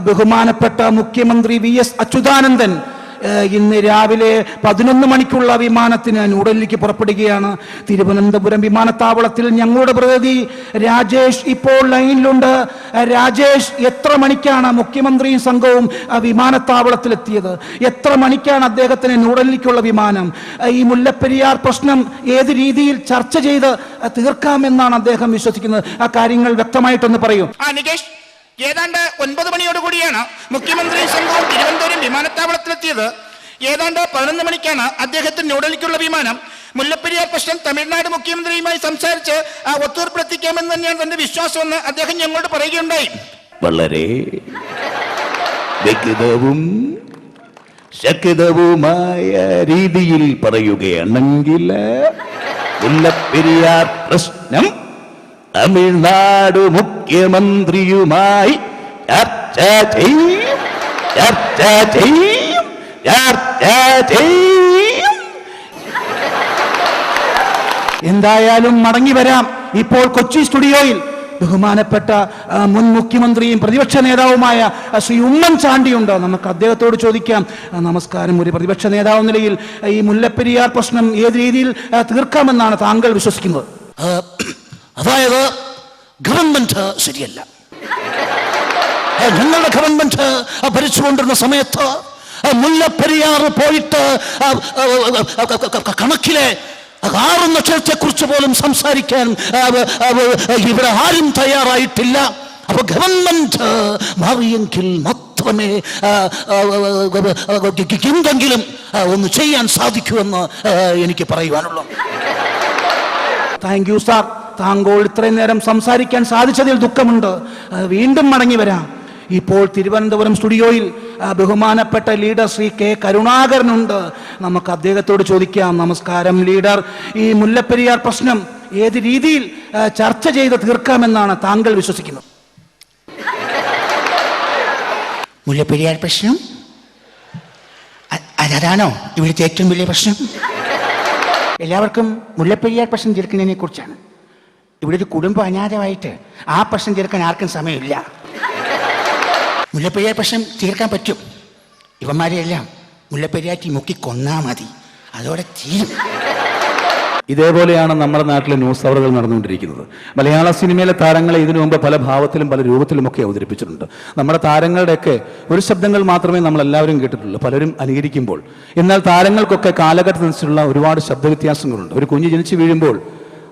ബഹുമാനപ്പെട്ട മുഖ്യമന്ത്രി VS അച്യുതാനന്ദൻ ഇന്ന് രാവിലെ 11 മണിക്കുള്ള വിമാനത്തിന് ന്യൂഡൽഹിക്ക് പുറപ്പെടുകയാണ്. തിരുവനന്തപുരം വിമാനത്താവളത്തിൽ ഞങ്ങളുടെ പ്രതിനിധി രാജേഷ് ഇപ്പോൾ ലൈനിലുണ്ട്. രാജേഷ്, എത്ര മണിക്കാണ് മുഖ്യമന്ത്രിയും സംഘവും വിമാനത്താവളത്തിലെത്തിയത്? എത്ര മണിക്കാണ് അദ്ദേഹത്തിന് ന്യൂഡൽഹിക്കുള്ള വിമാനം? ഈ മുല്ലപ്പെരിയാർ പ്രശ്നം ഏത് രീതിയിൽ ചർച്ച ചെയ്ത് തീർക്കാമെന്നാണ് അദ്ദേഹം വിശ്വസിക്കുന്നത്? ആ കാര്യങ്ങൾ വ്യക്തമായിട്ടൊന്ന് പറയൂ. ഏതാണ്ട് 9 മണിയോടുകൂടിയാണ് മുഖ്യമന്ത്രി സംഘവും തിരുവനന്തപുരം വിമാനത്താവളത്തിലെത്തിയത്. ഏതാണ്ട് 11 മണിക്കാണ് അദ്ദേഹത്തിന് ന്യൂഡൽഹിക്കുള്ള വിമാനം. മുല്ലപ്പെരിയാർ പ്രശ്നം തമിഴ്നാട് മുഖ്യമന്ത്രിയുമായി സംസാരിച്ച് ഒത്തുതീർപ്പിലെത്തിക്കാമെന്ന് തന്നെയാണ് തന്റെ വിശ്വാസമെന്ന് അദ്ദേഹം ഞങ്ങളോട് പറയുകയുണ്ടായി. വളരെ വ്യക്തവും ശക്തവുമായ രീതിയിൽ പറയുകയാണെങ്കിൽ മുല്ലപ്പെരിയാർ പ്രശ്നം തമിഴ്നാട് മുഖ്യമന്ത്രിയുമായി ചർച്ച ചെയ്യും. എന്തായാലും മടങ്ങി വരാം. ഇപ്പോൾ കൊച്ചി സ്റ്റുഡിയോയിൽ ബഹുമാനപ്പെട്ട മുൻ മുഖ്യമന്ത്രിയും പ്രതിപക്ഷ നേതാവുമായ ശ്രീ ഉമ്മൻചാണ്ടിയുണ്ട്. നമുക്ക് അദ്ദേഹത്തോട് ചോദിക്കാം. നമസ്കാരം. ഒരു പ്രതിപക്ഷ നേതാവ് നിലയിൽ ഈ മുല്ലപ്പെരിയാർ പ്രശ്നം ഏത് രീതിയിൽ തീർക്കാമെന്നാണ് താങ്കൾ വിശ്വസിക്കുന്നത്? അതായത് ഗവൺമെന്റ് ശരിയല്ല. ഞങ്ങളുടെ ഗവൺമെന്റ് ഭരിച്ചുകൊണ്ടിരുന്ന സമയത്ത് മുല്ലപ്പെരിയാർ പോയിട്ട് കണക്കിലെ 6 നക്ഷത്രത്തെ കുറിച്ച് പോലും സംസാരിക്കാൻ ഇവിടെ ആരും തയ്യാറായിട്ടില്ല. അപ്പൊ ഗവൺമെന്റ് മാറിയെങ്കിൽ മാത്രമേ എന്തെങ്കിലും ഒന്ന് ചെയ്യാൻ സാധിക്കുമെന്ന് എനിക്ക് പറയുവാനുള്ളൂ. Thank you sir. താങ്കൾ ഇത്രയും നേരം സംസാരിക്കാൻ സാധിച്ചതിൽ ദുഃഖമുണ്ട്. വീണ്ടും മടങ്ങി വരാം. ഇപ്പോൾ തിരുവനന്തപുരം സ്റ്റുഡിയോയിൽ ബഹുമാനപ്പെട്ട ലീഡർ ശ്രീ K. കരുണാകരനുണ്ട്. നമുക്ക് അദ്ദേഹത്തോട് ചോദിക്കാം. നമസ്കാരം ലീഡർ. ഈ മുല്ലപ്പെരിയാർ പ്രശ്നം ഏത് രീതിയിൽ ചർച്ച ചെയ്ത് തീർക്കാമെന്നാണ് താങ്കൾ വിശ്വസിക്കുന്നത്? മുല്ലപ്പെരിയാർ പ്രശ്നം അതാണോ ഇവിടുത്തെ ഏറ്റവും വലിയ പ്രശ്നം? എല്ലാവർക്കും മുല്ലപ്പെരിയാർ പ്രശ്നം തീർക്കുന്നതിനെ കുറിച്ചാണ്. ഇവിടെ ഒരു കുടുംബം അനാഥമായിട്ട് ആ പ്രശ്നം തീർക്കാൻ ആർക്കും സമയമില്ല. മുല്ലപ്പെരിയാർ പ്രശ്നം തീർക്കാൻ പറ്റും. ഇവന്മാരെയെല്ലാം മുല്ലപ്പെരിയാറ്റി മുക്കി കൊന്നാ മതി, അതോടെ തീരും. ഇതേപോലെയാണ് നമ്മുടെ നാട്ടിലെ ന്യൂസ് അവറുകൾ നടന്നുകൊണ്ടിരിക്കുന്നത്. മലയാള സിനിമയിലെ താരങ്ങളെ ഇതിനു മുമ്പ് പല ഭാവത്തിലും പല രൂപത്തിലുമൊക്കെ അവതരിപ്പിച്ചിട്ടുണ്ട്. നമ്മുടെ താരങ്ങളുടെയൊക്കെ ഒരു ശബ്ദങ്ങൾ മാത്രമേ നമ്മൾ എല്ലാവരും കേട്ടിട്ടുള്ളൂ, പലരും അനുകരിക്കുമ്പോൾ. എന്നാൽ താരങ്ങൾക്കൊക്കെ കാലഘട്ടത്തിനനുസരിച്ചുള്ള ഒരുപാട് ശബ്ദ വ്യത്യാസങ്ങളുണ്ട്. ഒരു കുഞ്ഞ് ജനിച്ചു വീഴുമ്പോൾ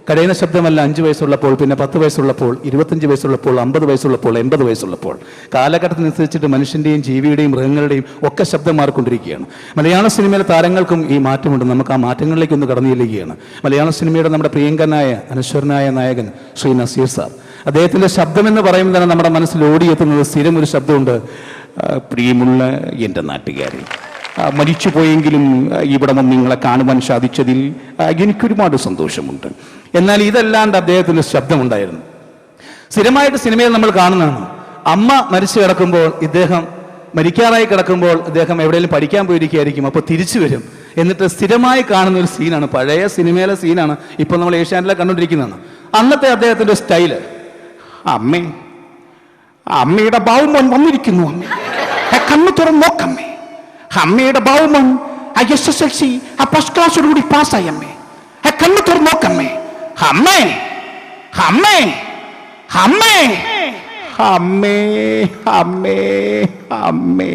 കരയുന്ന ശബ്ദമല്ല 5 വയസ്സുള്ളപ്പോൾ, പിന്നെ 10 വയസ്സുള്ളപ്പോൾ, 25 വയസ്സുള്ളപ്പോൾ, 50 വയസ്സുള്ളപ്പോൾ, 80 വയസ്സുള്ളപ്പോൾ. കാലഘട്ടത്തിനനുസരിച്ചിട്ട് മനുഷ്യൻ്റെയും ജീവിയുടെയും മൃഗങ്ങളുടെയും ഒക്കെ ശബ്ദം മാറിക്കൊണ്ടിരിക്കുകയാണ്. മലയാള സിനിമയിലെ താരങ്ങൾക്കും ഈ മാറ്റമുണ്ട്. നമുക്ക് ആ മാറ്റങ്ങളിലേക്ക് ഒന്ന് കടന്നു ചെല്ലുകയാണ്. മലയാള സിനിമയുടെ നമ്മുടെ പ്രിയങ്കരനായ അനശ്വരനായ നായകൻ ശ്രീ നസീർ സാർ. അദ്ദേഹത്തിൻ്റെ ശബ്ദമെന്ന് പറയുമ്പോൾ തന്നെ നമ്മുടെ മനസ്സിൽ ഓടിയെത്തുന്നത് സ്ഥിരം ഒരു ശബ്ദമുണ്ട്. പ്രിയമുള്ള എൻ്റെ നാട്ടുകാരെ, മരിച്ചുപോയെങ്കിലും ഇവിടെ നിന്ന് നിങ്ങളെ കാണുവാൻ സാധിച്ചതിൽ എനിക്കൊരുപാട് സന്തോഷമുണ്ട്. എന്നാൽ ഇതല്ലാണ്ട് അദ്ദേഹത്തിന് ശബ്ദമുണ്ടായിരുന്നു. സ്ഥിരമായിട്ട് സിനിമയിൽ നമ്മൾ കാണുന്നതാണ്. അമ്മ മരിച്ചു കിടക്കുമ്പോൾ ഇദ്ദേഹം മരിക്കാറായി കിടക്കുമ്പോൾ അദ്ദേഹം എവിടെയെങ്കിലും പഠിക്കാൻ പോയിരിക്കുകയായിരിക്കും. അപ്പോൾ തിരിച്ചു വരും. എന്നിട്ട് സ്ഥിരമായി കാണുന്ന ഒരു സീനാണ്, പഴയ സിനിമയിലെ സീനാണ്, ഇപ്പോൾ നമ്മൾ ഏഷ്യാനെറ്റിലെ കണ്ടുകൊണ്ടിരിക്കുന്നതാണ്. അന്നത്തെ അദ്ദേഹത്തിൻ്റെ സ്റ്റൈല്, അമ്മേ, അമ്മയുടെ ബാവുമോൻ വന്നിരിക്കുന്നു. അമ്മേ, കണ്ണു തുറന്ന് നോക്കമ്മേ. അമ്മയുടെ ബാവുമോൻ SSLC ഫസ്റ്റ് ക്ലാസ്സോടുകൂടി പാസ്സായി. അമ്മേ, കണ്ണു തുറന്ന് നോക്കമ്മേ. അമ്മേ, അമ്മേ, അമ്മേ, അമ്മേ, അമ്മേ, അമ്മേ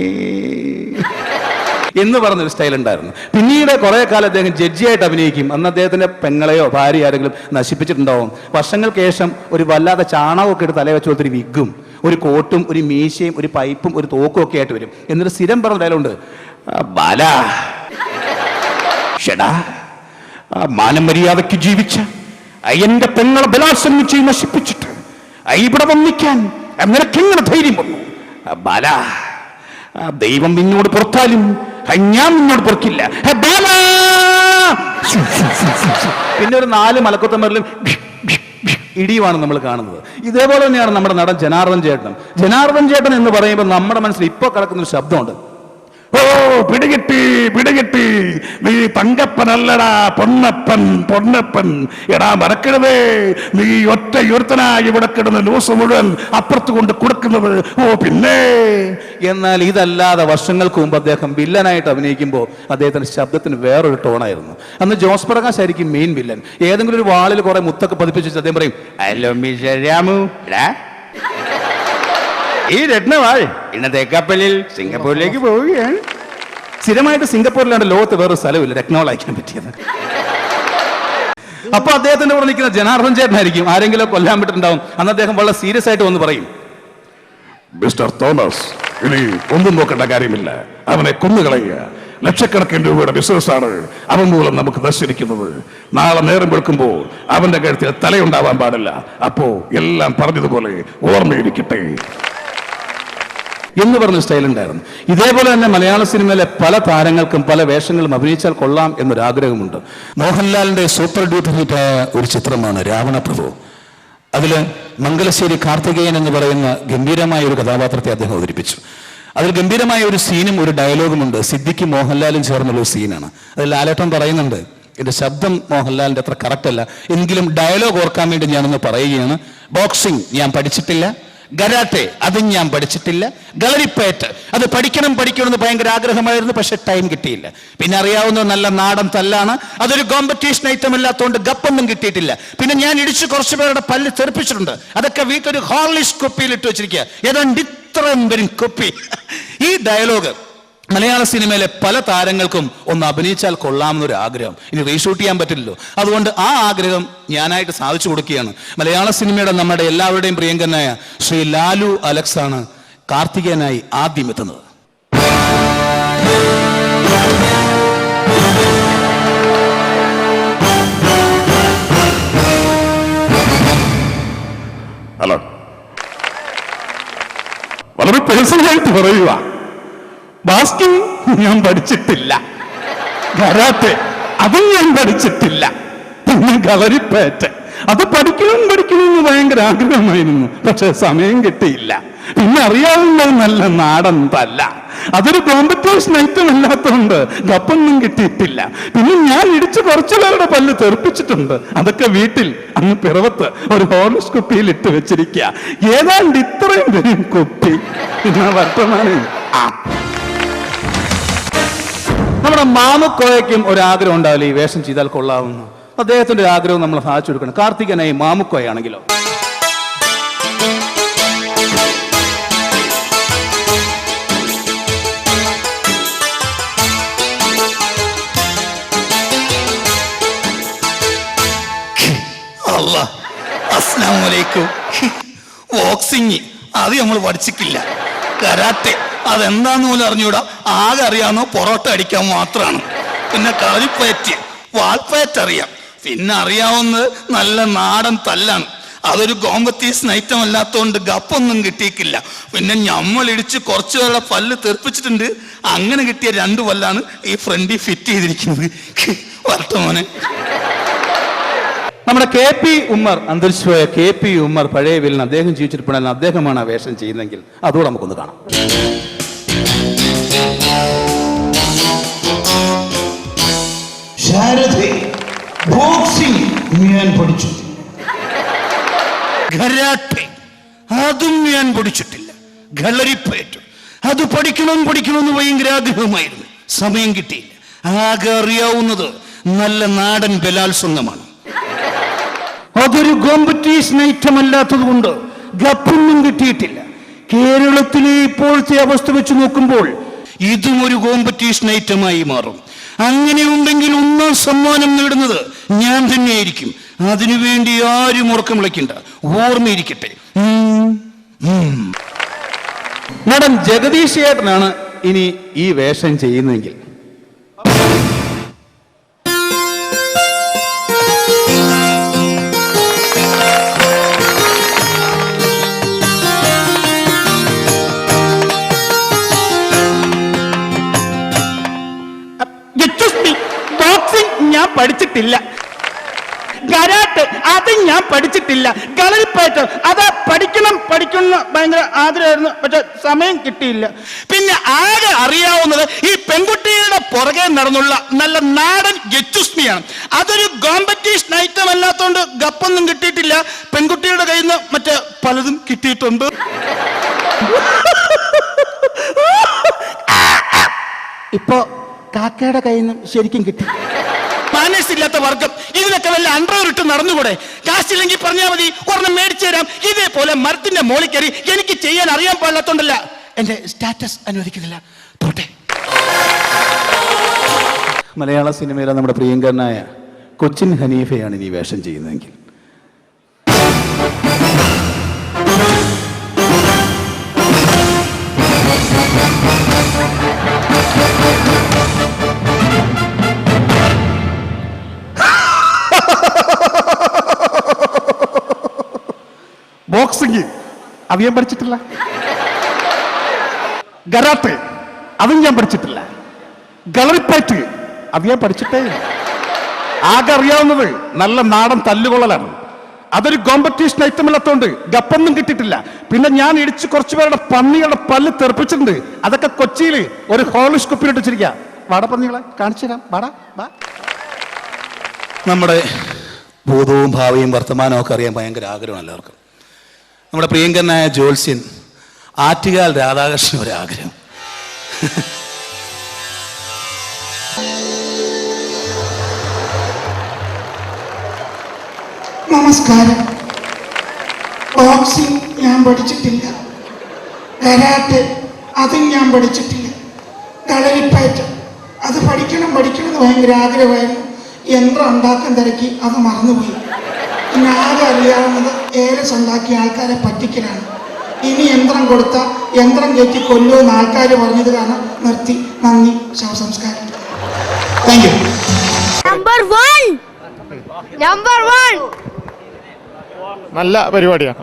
എന്ന് പറഞ്ഞൊരു സ്റ്റൈൽ ഉണ്ടായിരുന്നു. പിന്നീട് കുറെ കാലം അദ്ദേഹം ജഡ്ജിയായിട്ട് അഭിനയിക്കും. അന്ന് അദ്ദേഹത്തിന്റെ പെങ്ങളെയോ ഭാര്യ ആരെങ്കിലും നശിപ്പിച്ചിട്ടുണ്ടാവും. വർഷങ്ങൾക്ക് ശേഷം ഒരു വല്ലാതെ ചാണകമൊക്കെ എടുത്ത് തലയിൽ വെച്ച് കൊടുത്തൊരു വിഗും ഒരു കോട്ടും ഒരു മീശയും ഒരു പൈപ്പും ഒരു തോക്കും ഒക്കെ ആയിട്ട് വരും. എന്നിട്ട് സ്ഥിരം പറഞ്ഞ ഡയലോഗുണ്ട്, ബാല, ഷെടാ, മാനമര്യാദയ്ക്ക് ജീവിച്ച എന്റെ പെങ്ങളെ ബലാത്സംഗം ചെയ്ത് നശിപ്പിച്ചിട്ട് ഇവിടെ വന്നിക്കാൻ നിനക്കെങ്ങനെ ധൈര്യം വന്നു? ബാല, ദൈവം നിന്നോട് പുറത്താലും ഞാൻ നിന്നോട് പുറക്കില്ല. പിന്നെ ഒരു 4 മലക്കുത്തമ്മരിലും ഇടിയുമാണ് നമ്മൾ കാണുന്നത്. ഇതേപോലെ തന്നെയാണ് നമ്മുടെ നടൻ ജനാർദ്ദൻ ചേട്ടൻ. ജനാർദ്ദൻ ചേട്ടൻ എന്ന് പറയുമ്പോൾ നമ്മുടെ മനസ്സിൽ ഇപ്പോൾ കിടക്കുന്ന ഒരു ശബ്ദമുണ്ട്, ഓ പിടികിട്ടി പിടികിട്ടി, നീ തങ്കപ്പനല്ലടാ പൊന്നപ്പൻ പൊന്നപ്പൻ. എടാ മറക്കരുതേ, നീ ഒറ്റ യുവത്തനായി ഇവിടെ കിടന്ന് ലൂസ് മുഴുവൻ അപ്പുറത്ത് കൊണ്ട് കൊടുക്കുന്നത്. ഓ പിന്നെ. എന്നാൽ ഇതല്ലാതെ വർഷങ്ങൾക്ക് മുമ്പ് അദ്ദേഹം വില്ലനായിട്ട് അഭിനയിക്കുമ്പോൾ അദ്ദേഹത്തിന്റെ ശബ്ദത്തിന് വേറൊരു ടോണായിരുന്നു. അന്ന് ജോസ് പ്രകാശ് ആയിരിക്കും മെയിൻ വില്ലൻ. ഏതെങ്കിലും ഒരു വാളിൽ കുറെ മുത്തൊക്കെ പതിപ്പിച്ച് അദ്ദേഹം പറയും, ഹലോ മിസ്റ്റർ രാമു, ഈ രത്നവാൾ ഇന്നത്തെ കപ്പലിൽ സിംഗപ്പൂരിലേക്ക് പോവുകയാണ്. സ്ഥിരമായിട്ട് സിംഗപ്പൂരിലാണ് ലോകത്ത് വേറൊരു സ്ഥലമില്ല രത്നവാൾ അയക്കാൻ പറ്റിയത്. അപ്പൊ അദ്ദേഹത്തിന്റെ കൂടെ നിൽക്കുന്ന ജനാർദ്ദൻ ചേട്ടനായിരിക്കും. ആരെങ്കിലും കൊല്ലാൻ പറ്റുന്നുണ്ടാവും. അന്ന് അദ്ദേഹം വളരെ സീരിയസ് ആയിട്ട് വന്ന് പറയും, മിസ്റ്റർ തോമസ്, ഇനി ഒന്നും നോക്കേണ്ട കാര്യമില്ല, അവനെ കൊന്നുകളയുക. ലക്ഷക്കണക്കിന് രൂപയുടെ ബിസിനസ്സാണ് അവൻ മൂലം നമുക്ക് നശിച്ചിരിക്കുന്നത്. നാളെ നേരം വെളുക്കുമ്പോൾ അവന്റെ കഴുത്തിൽ തലയുണ്ടാവാൻ പാടില്ല. അപ്പോ എല്ലാം പറഞ്ഞതുപോലെ ഓർമ്മയിരിക്കട്ടെ എന്ന് പറഞ്ഞ സ്റ്റൈൽ ഉണ്ടായിരുന്നു. ഇതേപോലെ തന്നെ മലയാള സിനിമയിലെ പല താരങ്ങൾക്കും പല വേഷങ്ങളും അഭിനയിച്ചാൽ കൊള്ളാം എന്നൊരാഗ്രഹമുണ്ട്. മോഹൻലാലിന്റെ സൂപ്പർ ഡ്യൂപ്പർ ഹിറ്റായ ഒരു ചിത്രമാണ് രാവണപ്രഭു. അതിൽ മംഗലശ്ശേരി കാർത്തികേയൻ എന്ന് പറയുന്ന ഗംഭീരമായ ഒരു കഥാപാത്രത്തെ അദ്ദേഹം അവതരിപ്പിച്ചു. അതിൽ ഗംഭീരമായ ഒരു സീനും ഒരു ഡയലോഗുമുണ്ട്. സിദ്ദിഖും മോഹൻലാലും ചേർന്നുള്ള ഒരു സീനാണ്. അതിൽ ലാലേട്ടൻ പറയുന്നുണ്ട്, എന്റെ ശബ്ദം മോഹൻലാലിന്റെ അത്ര കറക്റ്റ് അല്ല, എങ്കിലും ഡയലോഗ് ഓർക്കാൻ വേണ്ടി ഞാനൊന്ന് പറയുകയാണ്. ബോക്സിംഗ് ഞാൻ പഠിച്ചിട്ടില്ല, കരാട്ടെ അതും ഞാൻ പഠിച്ചിട്ടില്ല, കളരിപ്പയറ്റ് അത് പഠിക്കണം എന്ന് ഭയങ്കര ആഗ്രഹമായിരുന്നു, പക്ഷെ ടൈം കിട്ടിയില്ല. പിന്നെ അറിയാവുന്ന നല്ല നാടൻ തല്ലാണ്, അതൊരു കോമ്പറ്റീഷൻ ഐറ്റം അല്ലാത്തതുകൊണ്ട് ഗപ്പൊന്നും കിട്ടിയിട്ടില്ല. പിന്നെ ഞാൻ ഇടിച്ച് കുറച്ചു പേരുടെ പല്ല് തെറിപ്പിച്ചിട്ടുണ്ട്, അതൊക്കെ വീട്ടൊരു ഹോർലിക്സ് കുപ്പിയിൽ ഇട്ട് വെച്ചിരിക്കുക, ഏതാണ്ട് ഇത്രയും വരും കുപ്പി. ഈ ഡയലോഗ് മലയാള സിനിമയിലെ പല താരങ്ങൾക്കും ഒന്ന് അഭിനയിച്ചാൽ കൊള്ളാമെന്നൊരു ആഗ്രഹം. ഇനി റീഷൂട്ട് ചെയ്യാൻ പറ്റില്ലല്ലോ, അതുകൊണ്ട് ആ ആഗ്രഹം ഞാനായിട്ട് സാധിച്ചു കൊടുക്കുകയാണ്. മലയാള സിനിമയുടെ നമ്മുടെ എല്ലാവരുടെയും പ്രിയങ്കരനായ ശ്രീ ലാലു അലക്സ് ആണ് കാർത്തികേയനായി ആദ്യം എത്തുന്നത്. ഹലോ, വളരെ പേഴ്സണലായിട്ട് പറയുക, ബാസ്കിങ് ഞാൻ പഠിച്ചിട്ടില്ല, കരാട്ടെ അതും ഞാൻ പഠിച്ചിട്ടില്ല, പിന്നെ കളരിപ്പയറ്റ് അത് പഠിക്കണമെന്ന് ഭയങ്കര ആഗ്രഹമായിരുന്നു, പക്ഷെ സമയം കിട്ടിയില്ല. പിന്നെ അറിയാവുന്നത് നല്ല നാടൻ തല്ല, അതൊരു കോമ്പറ്റീഷൻ ഐറ്റം അല്ലാത്തതുകൊണ്ട് ഗപ്പൊന്നും കിട്ടിയിട്ടില്ല. പിന്നെ ഞാൻ ഇടിച്ച് കുറച്ചു പേരുടെ പല്ല് തെറിപ്പിച്ചിട്ടുണ്ട്, അതൊക്കെ വീട്ടിൽ അങ്ങ് പിറവത്ത് ഒരു ഹോർലിക്സ് കുപ്പിയിൽ ഇട്ട് വെച്ചിരിക്കുക, ഏതാണ്ട് ഇത്രയും വരും കുപ്പി. പിന്നെ വർത്തമാനം നമ്മുടെ മാമുക്കോയയ്ക്കും ഒരാഗ്രഹം ഉണ്ടാവില്ല, ഈ വേഷം ചെയ്താൽ കൊള്ളാവുന്നു. അദ്ദേഹത്തിന്റെ ഒരു ആഗ്രഹം നമ്മൾ സാധിച്ചു കൊടുക്കണം. കാർത്തികനായി മാമുക്കോയാണെങ്കിലോ? ബോക്സിങ് അത് നമ്മൾ പഠിച്ചിട്ടില്ല, കരാട്ടെ അതെന്താന്ന് പോലും അറിഞ്ഞൂടാ, ആകെ അറിയാവുന്ന പൊറോട്ട അടിക്കാൻ മാത്രമാണ്. പിന്നെ കളരിപ്പയറ്റ് വാൾപ്പയറ്റ് അറിയാം, പിന്നെ അറിയാവുന്നത് നല്ല നാടൻ തല്ലാണ്, അതൊരു കോമ്പറ്റീഷൻ ഐറ്റം അല്ലാത്തതുകൊണ്ട് ഗപ്പൊന്നും കിട്ടിയിട്ടില്ല. പിന്നെ ഞമ്മളിടിച്ച് കുറച്ചു പേരുടെ പല്ല് തെറിപ്പിച്ചിട്ടുണ്ട്, അങ്ങനെ കിട്ടിയ 2 പല്ലാണ് ഈ ഫ്രണ്ടിൽ ഫിറ്റ് ചെയ്തിരിക്കുന്നത്. വർത്തമാനെ നമ്മുടെ KP ഉമ്മർ, അന്തരിച്ചുപോയ KP ഉമ്മർ പഴയ വില്ലൻ, അദ്ദേഹം ജീവിച്ചിരിപ്പുണ്ടായിരുന്നു. അദ്ദേഹമാണ് ആ വേഷം ചെയ്യുന്നതെങ്കിൽ അതുകൂടെ നമുക്കൊന്ന് കാണാം. ശാരദേ, ബോക്സിംഗ് ഞാൻ പഠിച്ചു, കരാട്ടെ അതും ഞാൻ പഠിച്ചിട്ടില്ല, കളരിപ്പയറ്റ് അത് പഠിക്കണമെന്ന് ഭയങ്കര ആഗ്രഹമായിരുന്നു, സമയം കിട്ടിയില്ല. ആകെ അറിയാവുന്നത് നല്ല നാടൻ ബലാത്സംഗമാണ്. അതൊരു കോമ്പറ്റീഷൻ ഐറ്റം അല്ലാത്തത് കൊണ്ട് ഗപ്പൊന്നും കിട്ടിയിട്ടില്ല. കേരളത്തിലെ ഇപ്പോഴത്തെ അവസ്ഥ വെച്ച് നോക്കുമ്പോൾ ഇതും ഒരു കോമ്പറ്റീഷൻ ഐറ്റമായി മാറും. അങ്ങനെ ഉണ്ടെങ്കിൽ ഒന്നാം സമ്മാനം നേടുന്നത് ഞാൻ തന്നെയായിരിക്കും. അതിനുവേണ്ടി ആരും ഉറക്കം വിളിക്കണ്ട, ഓർമ്മയിരിക്കട്ടെ. നടൻ ജഗദീഷ് ചേട്ടനാണ് ഇനി ഈ വേഷം ചെയ്യുന്നതെങ്കിൽ ഞാൻ പഠിച്ചിട്ടില്ല, കരാട്ടെ അത് ഞാൻ പഠിച്ചിട്ടില്ല, കളരിപ്പയറ്റ് അത് പഠിക്കണം ഭയങ്കര ആഗ്രഹമായിരുന്നു, പക്ഷെ സമയം കിട്ടിയില്ല. പിന്നെ ആകെ അറിയാവുന്നത് ഈ പെൺകുട്ടികളുടെ പുറകെ നടന്നുള്ള നല്ല നാടൻ ഗച്ചുസ്മിയാണ്. അതൊരു കോമ്പറ്റീഷൻ ഐറ്റം അല്ലാത്തതുകൊണ്ട് ഗപ്പൊന്നും കിട്ടിയിട്ടില്ല. പെൺകുട്ടികളുടെ കയ്യിൽ നിന്ന് മറ്റേ പലതും കിട്ടിയിട്ടുണ്ട്. ഇപ്പോ കാക്കയുടെ കയ്യിൽ നിന്നും ശരിക്കും കിട്ടി. മനസ്സില്ലാത്ത വർഗം, ഇതിനൊക്കെ വല്ല അണ്ടർവെയർ ഇട്ട് നടന്നുകൂടെ? കാശില്ലെങ്കിൽ പറഞ്ഞാൽ മതി, ഒരെണ്ണം മേടിച്ചു തരാം. ഇതേപോലെ മരത്തിന്റെ മോളിൽ കയറി എനിക്ക് ചെയ്യാൻ അറിയാൻ പാടില്ലാത്തോണ്ടല്ല, എന്റെ സ്റ്റാറ്റസ് അനുവദിക്കുന്നില്ല. തോട്ടെ. മലയാള സിനിമയിലെ നമ്മുടെ പ്രിയങ്കരനായ കൊച്ചിൻ ഹനീഫയാണ് ഇനി വേഷം ചെയ്യുന്നതെങ്കിൽ ബോക്സിംഗ് അത് ഞാൻ പഠിച്ചിട്ടില്ല, കരാട്ടെ അതും ഞാൻ പഠിച്ചിട്ടില്ല, കളരിപ്പയറ്റ് അത് ഞാൻ പഠിച്ചിട്ടേ. ആകെ അറിയാവുന്നത് നല്ല നാടൻ തല്ലുകൊള്ളലാണ്. അതൊരു കോമ്പറ്റീഷൻ ഐറ്റം അല്ലാത്തോണ്ട് ഗപ്പൊന്നും കിട്ടിയിട്ടില്ല. പിന്നെ ഞാൻ ഇടിച്ച് കുറച്ചുപേരുടെ പന്നികളുടെ പല്ല് തെറിപ്പിച്ചിട്ടുണ്ട്. അതൊക്കെ കൊച്ചിയിൽ ഒരു ഹോളിഷ് കുപ്പിയിലിട്ട് വെച്ചിരിക്കുക. വാടപ്പന്നികളെ കാണിച്ചു തരാം, വാടാ വാ. നമ്മുടെ ഭൂതവും ഭാവിയും വർത്തമാനവും ഒക്കെ അറിയാൻ ഭയങ്കര ആഗ്രഹമാണ് എല്ലാവർക്കും. നമ്മുടെ പ്രിയങ്കരനായ ജോത്സ്യൻ ആറ്റുകാൽ രാധാകൃഷ്ണൻ ഒരാഗ്രഹം. നമസ്കാരം. ബോക്സിംഗ് ഞാൻ പഠിച്ചിട്ടില്ല, കരാട്ടെ അതും ഞാൻ പഠിച്ചിട്ടില്ല, കളരിപ്പയറ്റ് അത് പഠിക്കണമെന്ന് ഭയങ്കര ആഗ്രഹമായിരുന്നു. യന്ത്രം ഉണ്ടാക്കാൻ തിരക്കി അത് മറന്നുപോയി. പിന്നെ ആകെ അറിയാവുന്നത് ഏലസ് ഉണ്ടാക്കിയ ആൾക്കാരെ പറ്റിക്കലാണ്. ഇനി യന്ത്രം കൊടുത്താൽ യന്ത്രം കയറ്റി കൊല്ലുമെന്ന് ആൾക്കാർ പറഞ്ഞത് കാരണം നിർത്തി. നന്ദി. ശവസംസ്കാരം. Thank you. നമ്പർ 1 നല്ല പരിപാടിയാണ്.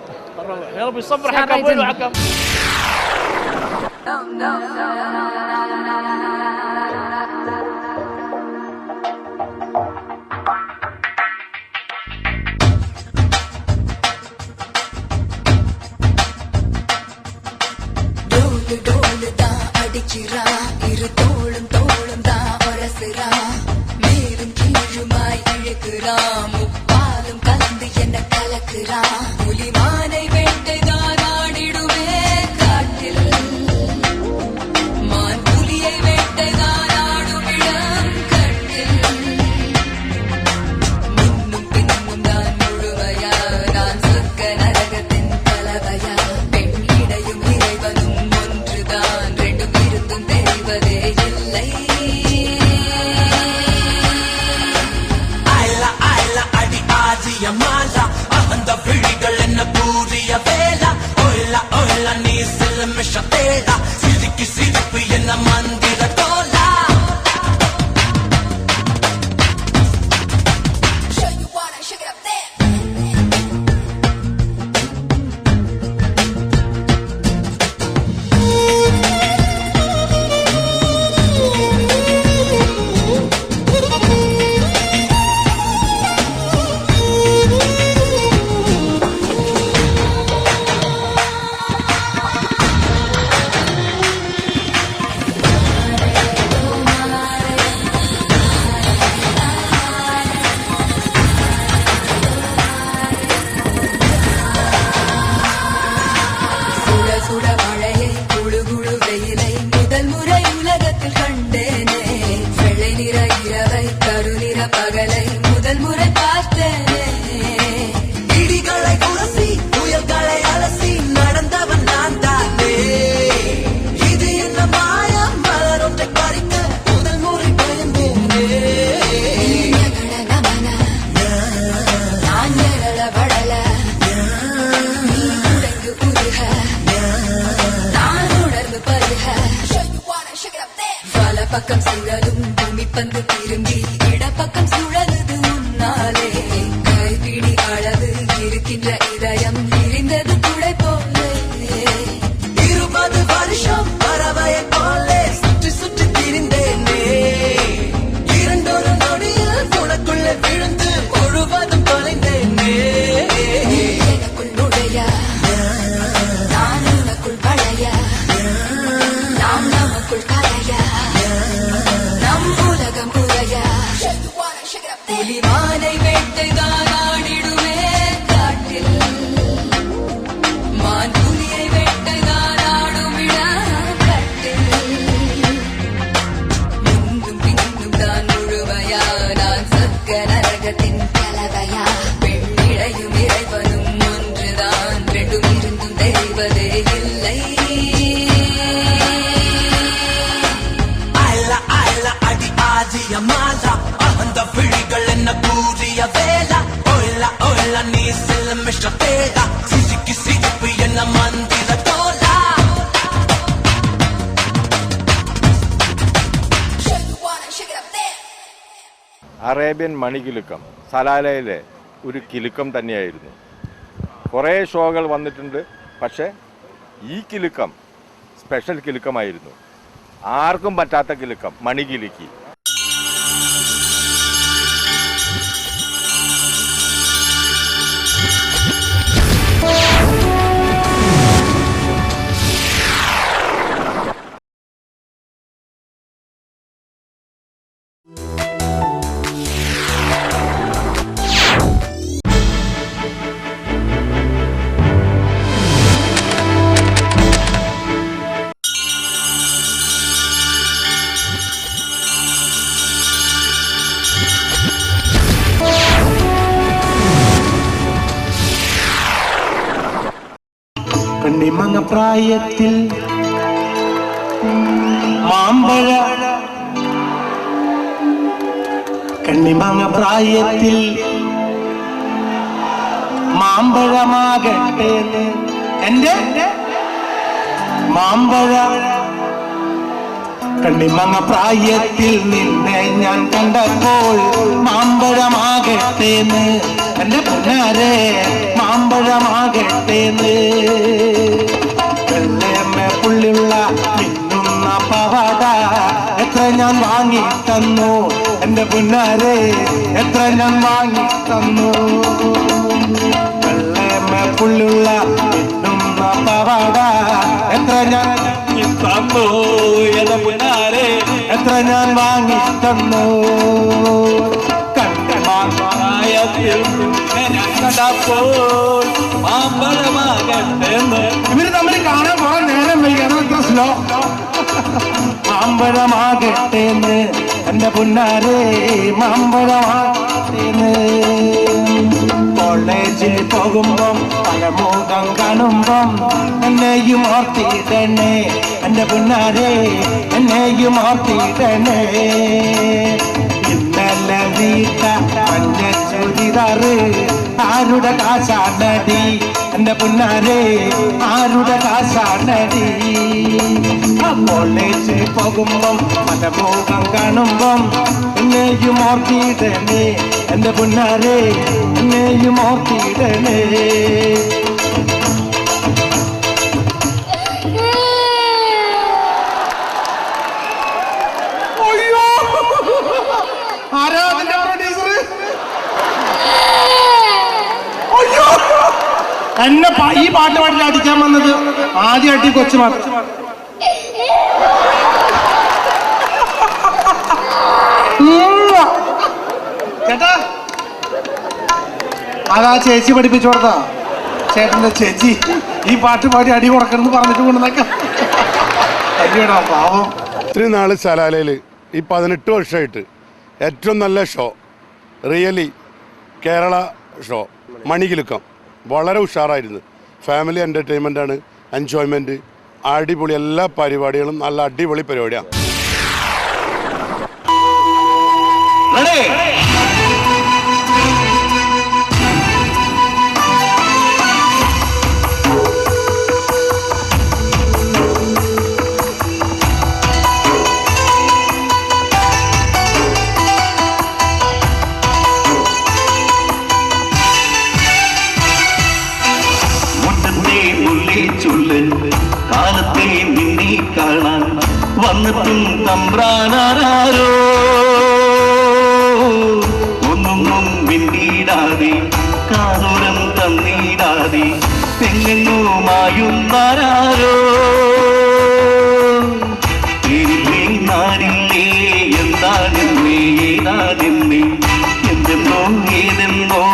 பெண் இடையும் இறைவனும் ஒன்றுதான், ரெண்டும் இருந்தும் தெரிவதே இல்லை. கேட்பதே இல்லை. அயல அயல அடி ஆதிய மாலா அந்த விழிகள் என்ன கூறிய வேளா ஒயில ஒயில நீ செல்ல மிஸ்டர் பேடா சிசிக்கு சிரிப்பு என்ன மந்திர தோலா. അറേബ്യൻ മണികിലുക്കം സലാലയിലെ ഒരു കിലുക്കം തന്നെയായിരുന്നു. കുറേ ഷോകൾ വന്നിട്ടുണ്ട്, പക്ഷേ ഈ കിലുക്കം സ്പെഷ്യൽ കിലുക്കമായിരുന്നു. ആർക്കും പറ്റാത്ത കിലുക്കം, മണികിലുക്കി. കണ്ണിമങ്ങ പ്രായത്തിൽ മാമ്പഴ കണ്ണിമങ്ങ പ്രായത്തിൽ മാമ്പഴമാകട്ടെ എന്റെ മാമ്പഴ കണ്ണിമങ്ങ പ്രായത്തിൽ നിന്നെ ഞാൻ കണ്ടപ്പോൾ മാമ്പഴമാകട്ടേന്ന് എന്റെ പൊന്നാരെ മാമ്പഴമാകട്ടേന്ന്. വെള്ളയമ്മ പുള്ളിയുള്ള മിന്നുന്ന പവട എത്ര ഞാൻ വാങ്ങി തന്നു എന്റെ പൊന്നാരെ എത്ര ഞാൻ വാങ്ങി തന്നു. വെള്ളയമ്മ പുള്ളിയുള്ള മിന്നുന്ന പവട എത്ര ഞാൻ തന്നു എന്റെ പൊന്നാരെ എത്ര ഞാൻ വാങ്ങി തന്നു. ഇവര് തമ്മിൽ കാണാൻ കുറെ നേരം വൈകാണ് എത്ര സ്ലോ. മാമ്പഴമാകട്ടേന്ന് എന്റെ പൊന്നാരെ മാമ്പഴമാകട്ടേന്ന്. കോളേജിൽ പോകുമ്പം പലമുഖം കാണുമ്പം എന്നെയും ഓർത്തിടണേ എന്റെ പൊന്നാരെ എന്നെയും ഓർത്തിടണേ. ഇന്നലെ വീട്ട മഞ്ഞ ചുരിദാറ് ആരുടെ കാശാണടി എന്റെ പൊന്നാരെ ആരുടെ കാശാണടി. കോളേജ് പോകുമ്പം പലമുഖം കാണുമ്പം എന്നെയും ഓർത്തിടണേ എന്റെ പൊന്നാരെ എന്നെയും ഓർത്തിടണേ. ആരാധന പ്രൊഡ്യൂസർ എന്നെ ഈ പാട്ട് പാട്ടിൽ അടിക്കാൻ വന്നത് ആദ്യം അടി കൊച്ചു മാത്രം. ചേട്ടാ അതാ ചേച്ചി പഠിപ്പിച്ചു കൊടുത്താ ചേട്ടന്റെ ചേച്ചി ഈ പാട്ട് പാടി അടി കൊടുക്കണമെന്ന് പറഞ്ഞിട്ട് കൊണ്ടുവന്നേക്കാം. അയ്യോടാ പാവം. ഇത്രയും നാള് സലാലയിൽ ഈ 18 വർഷമായിട്ട് ഏറ്റവും നല്ല ഷോ റിയലി കേരള ഷോ മണികിലുക്കം വളരെ ഉഷാറായിരുന്നു. ഫാമിലി എൻ്റർടൈൻമെൻ്റാണ്, എൻജോയ്മെൻറ്റ്, അടിപൊളി എല്ലാ പരിപാടികളും നല്ല അടിപൊളി പരിപാടിയാണ്. കാലത്തെ നിന്നെ കാണാൻ വന്നിട്ടും തമ്പ്രാനാരോ ഒന്നൊന്നും മിണ്ടിടാതെ കാതോരം തന്നിടാതെ തെങ്ങുമായുന്നാരോ നാരില്ലേ എന്താണെന്നേ ഏതാണെന്നേ എന്തെന്നോ ഏതെന്നോ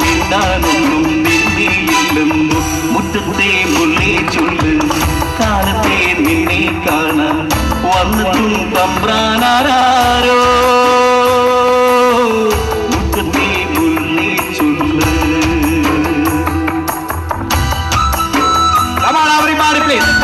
മിണ്ടാനൊന്നും നിന്നെയില്ലെന്നോ മുറ്റത്തെ മുല്ലേ ചൊല്ല് കാലത്തെ നിന്നെ കാണാൻ വന്നിട്ടും തമ്പ്രാനാരോ മുറ്റത്തെ മുല്ലേ ചൊല്ല്. പ്ലീസ്.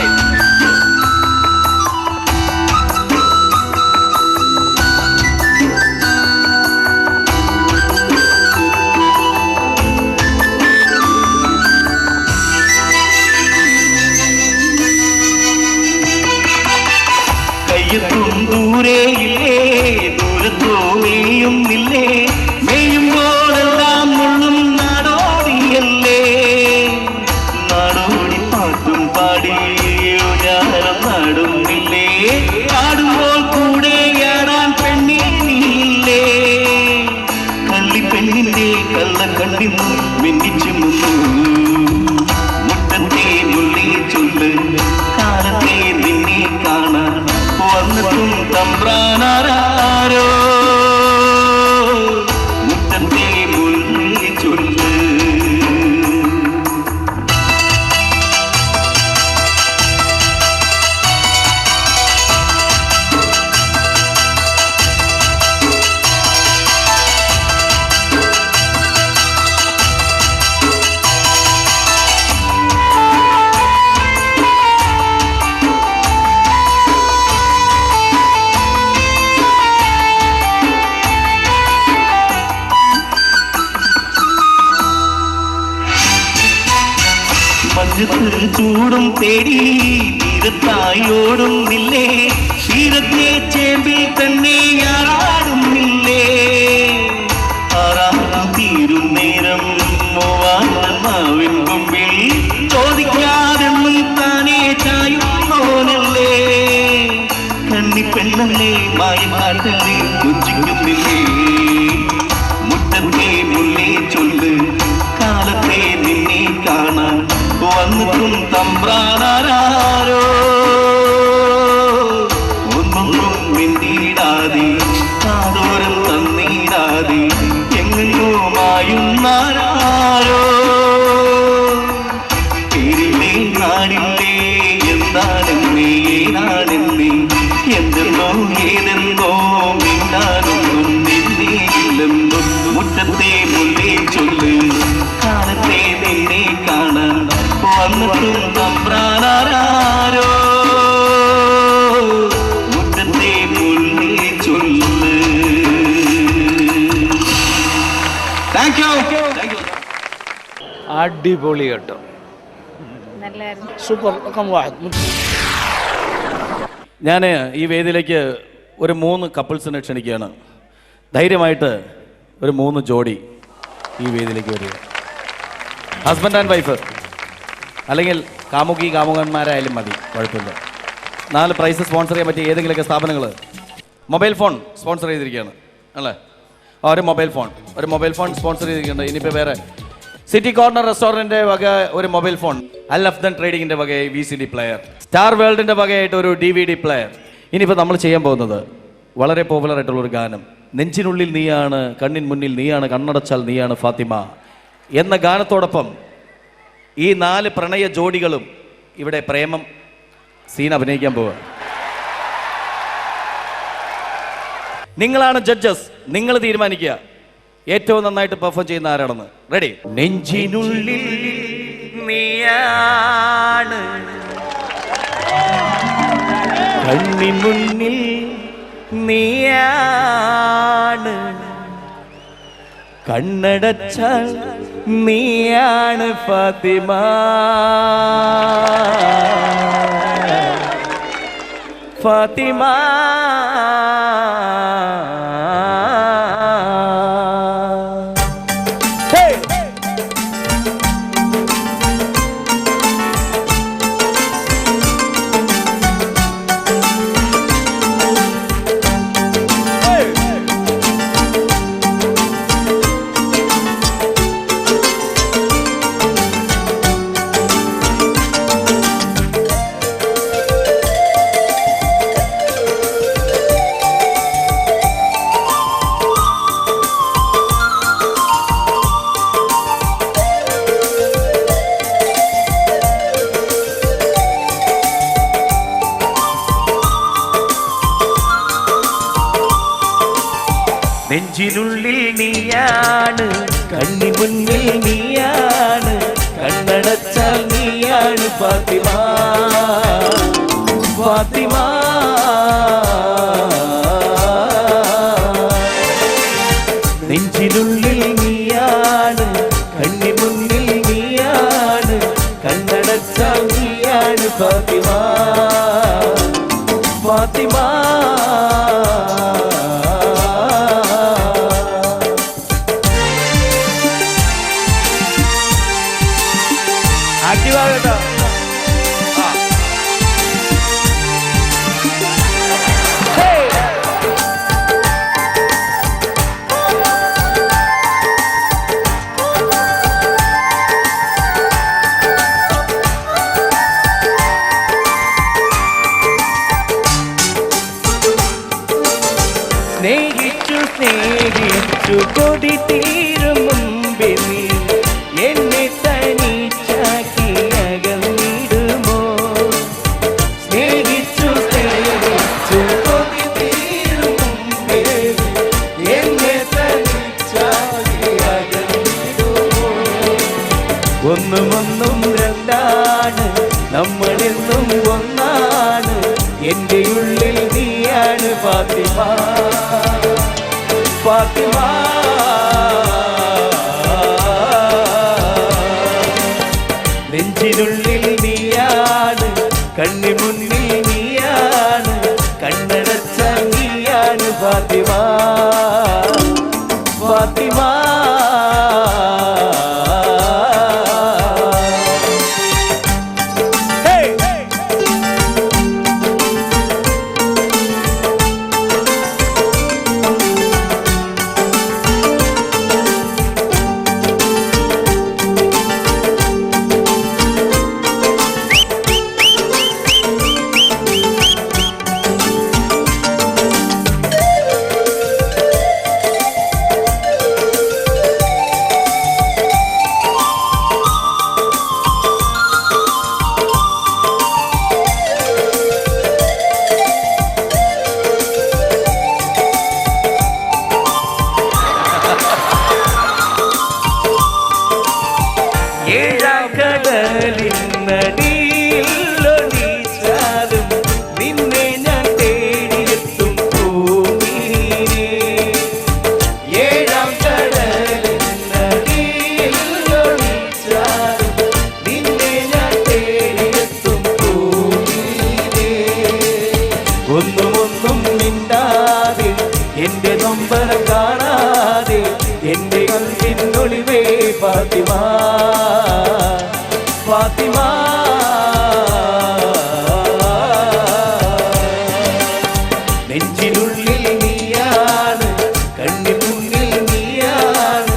കയ്യെത്തും ദൂരെയില്ലേ, ദൂരത്തോ മെയ്യുന്നില്ലേ, മെയ്യുമ്പോഴെല്ലാം മുള്ളും നാടോടിയല്ലേ, നാടോടി പാട്ടും പാടി ഊഞ്ഞാലം നാടുന്നില്ലേ, ആടുമ്പോൾ കൂടെ ആടാൻ പെണ്ണില്ലേ, കള്ളിപ്പെണ്ണിന്റെ കള്ളക്കണ്ണിന്നു മിന്നിച്ചു മുന്നു, മുട്ടത്തെ മുള്ളി ചൊല്ല് കാലത്തെ നിന്നെ കാണാൻ വന്നിട്ടും തമ്പ്രാനാരോ, മുട്ടത്തെ മുള്ളി ചൊല്ല്. മഞ്ഞത്ത് ചൂടും തേടി തീരത്തായോടുന്നില്ലേ, തീരത്തെ ചേമ്പിൽ തന്നെ ആറാടുന്നില്ലേ, ആറാടും തീരും നേരം മൂവാവിൻ മുമ്പിൽ ചോദിക്കാതെന്നും താനേ ചായുന്നോനല്ലേ, കണ്ണിപ്പെണ്ണല്ലേ മായമാറ്റല്ലേ കൊഞ്ചിക്കുന്നില്ലേ, മുട്ടത്തെ മുള്ളി ചൊല്ല് കാലത്തെ നിന്നെ കാണാൻ വന്നിട്ടും തമ്പ്രാനാരോ, ഒന്നും മിണ്ടിയിടാതെ കാതോരം തന്നിടാതെ എങ്ങോ മായുന്നാരോ, പേരില്ലേ നാടില്ലേ എന്താണെന്നേ ഏതാണെന്നേ, എന്തെന്നോ ഏതെന്നോ മിണ്ടാനൊന്നും നിന്നേയില്ലെന്നോ, മുറ്റത്തെ മുള്ളി ചൊല്ല് കാലത്തെ നിന്നെ കാണാൻ വന്നിട്ടും തമ്പ്രാനാരോ, മുറ്റത്തെ മുള്ളി ചൊല്ല്. Thank you. അടിപൊളി കേട്ടോ, സൂപ്പർ. ഞാൻ ഈ വേദിയിലേക്ക് ഒരു 3 കപ്പിൾസിനെ ക്ഷണിക്കുകയാണ്. ധൈര്യമായിട്ട് ഒരു 3 ജോഡി ഈ വേദിയിലേക്ക് വരിക. ഹസ്ബൻഡ് ആൻഡ് വൈഫ്, അല്ലെങ്കിൽ കാമുകി കാമുകന്മാരായാലും മതി, കുഴപ്പമില്ല. 4 പ്രൈസ് സ്പോൺസർ ചെയ്യാൻ പറ്റിയ ഏതെങ്കിലുമൊക്കെ സ്ഥാപനങ്ങൾ. മൊബൈൽ ഫോൺ സ്പോൺസർ ചെയ്തിരിക്കുകയാണ് അല്ലേ? ഒരു മൊബൈൽ ഫോൺ സ്പോൺസർ ചെയ്തിരിക്കുന്നുണ്ട്. ഇനിയിപ്പോൾ വേറെ സിറ്റി കോർണർ റെസ്റ്റോറൻറ്റിൻ്റെ വക ഒരു മൊബൈൽ ഫോൺ, അൽ അഫ്ദൻ ട്രേഡിങ്ങിൻ്റെ വകയായി VCD പ്ലെയർ, സ്റ്റാർ വേൾഡിൻ്റെ വകയായിട്ട് ഒരു DVD പ്ലെയർ. ഇനിയിപ്പോൾ നമ്മൾ ചെയ്യാൻ പോകുന്നത് വളരെ പോപ്പുലർ ആയിട്ടുള്ളൊരു ഗാനം, നെഞ്ചിനുള്ളിൽ നീയാണ് കണ്ണിൻ മുന്നിൽ നീയാണ് കണ്ണടച്ചാൽ നീയാണ് ഫാത്തിമ എന്ന ഗാനത്തോടൊപ്പം ഈ 4 പ്രണയ ജോഡികളും ഇവിടെ പ്രേമം സീൻ അഭിനയിക്കാൻ പോവുക. നിങ്ങളാണ് ജഡ്ജസ്, നിങ്ങൾ തീരുമാനിക്കുക ഏറ്റവും നന്നായിട്ട് പെർഫോം ചെയ്യുന്ന ആരാണെന്ന്. റെഡി? നെഞ്ചിനുള്ളിൽ നീയാണ് കണ്ണിൻ മുന്നിൽ നീയാണ് കണ്ണടച്ചാൽ നീയാണ് ഫാത്തിമ ഫാത്തിമ. നെഞ്ചിനുള്ളിൽ നീയാണ് കണ്ണി മുന്നിൽ നീയാണ് കണ്ണടച്ചാൽ നീയാണ് ഫാത്തിമ. ഫാത്തിമ നെഞ്ചിനുള്ളിൽ നീയാണ് കണ്ണി മുന്നിൽ നീയാണ് കണ്ണടച്ചാൽ നീയാണ് ഫാത്തിമ ഫാത്തിമ ആക്റ്റീവാകട്ടോ. സ്നേഹിച്ചു കൊതി തീരും മുമ്പേ നീ എന്നെ തനിച്ചാക്കി അകന്നിടുമോ സ്നേഹിച്ചു കൊതി തീരും മുമ്പേ എന്നെ തനിച്ചാക്കി അകന്നിടുമോ ഒന്നും രണ്ടാണ് നമ്മളെന്നും ഒന്നാണ് എൻ്റെ ഉള്ളിൽ നീയാണ് ഫാത്തിമ ഫാത്തിമ നെഞ്ചിനുള്ളിൽ നീയാണ് കണ്ണി മുന്നിൽ നീയാണ് കണ്ണടച്ച നീയാണ് ഫാത്തിമ ഫാത്തിമ കടലിനടിയിലൊളിച്ചാലും നിന്നെ ഞാൻ തേടിയെത്തും ഭൂമിയിലെ ഏഴാം കടലിനടിയിലൊളിച്ചാലും നിന്നെ ഞാൻ തേടിയെത്തും ഭൂമിയിലെ ഒന്നും മിണ്ടാതെ എന്റെ നൊമ്പരം കാണാതെ എന്റെ കൽവിനൊളിവേ ഫാത്തിമ ഫാത്തിമ നെഞ്ചിനുള്ളിൽ നീയാണ് കണ്ണി മുന്നിൽ നീയാണ്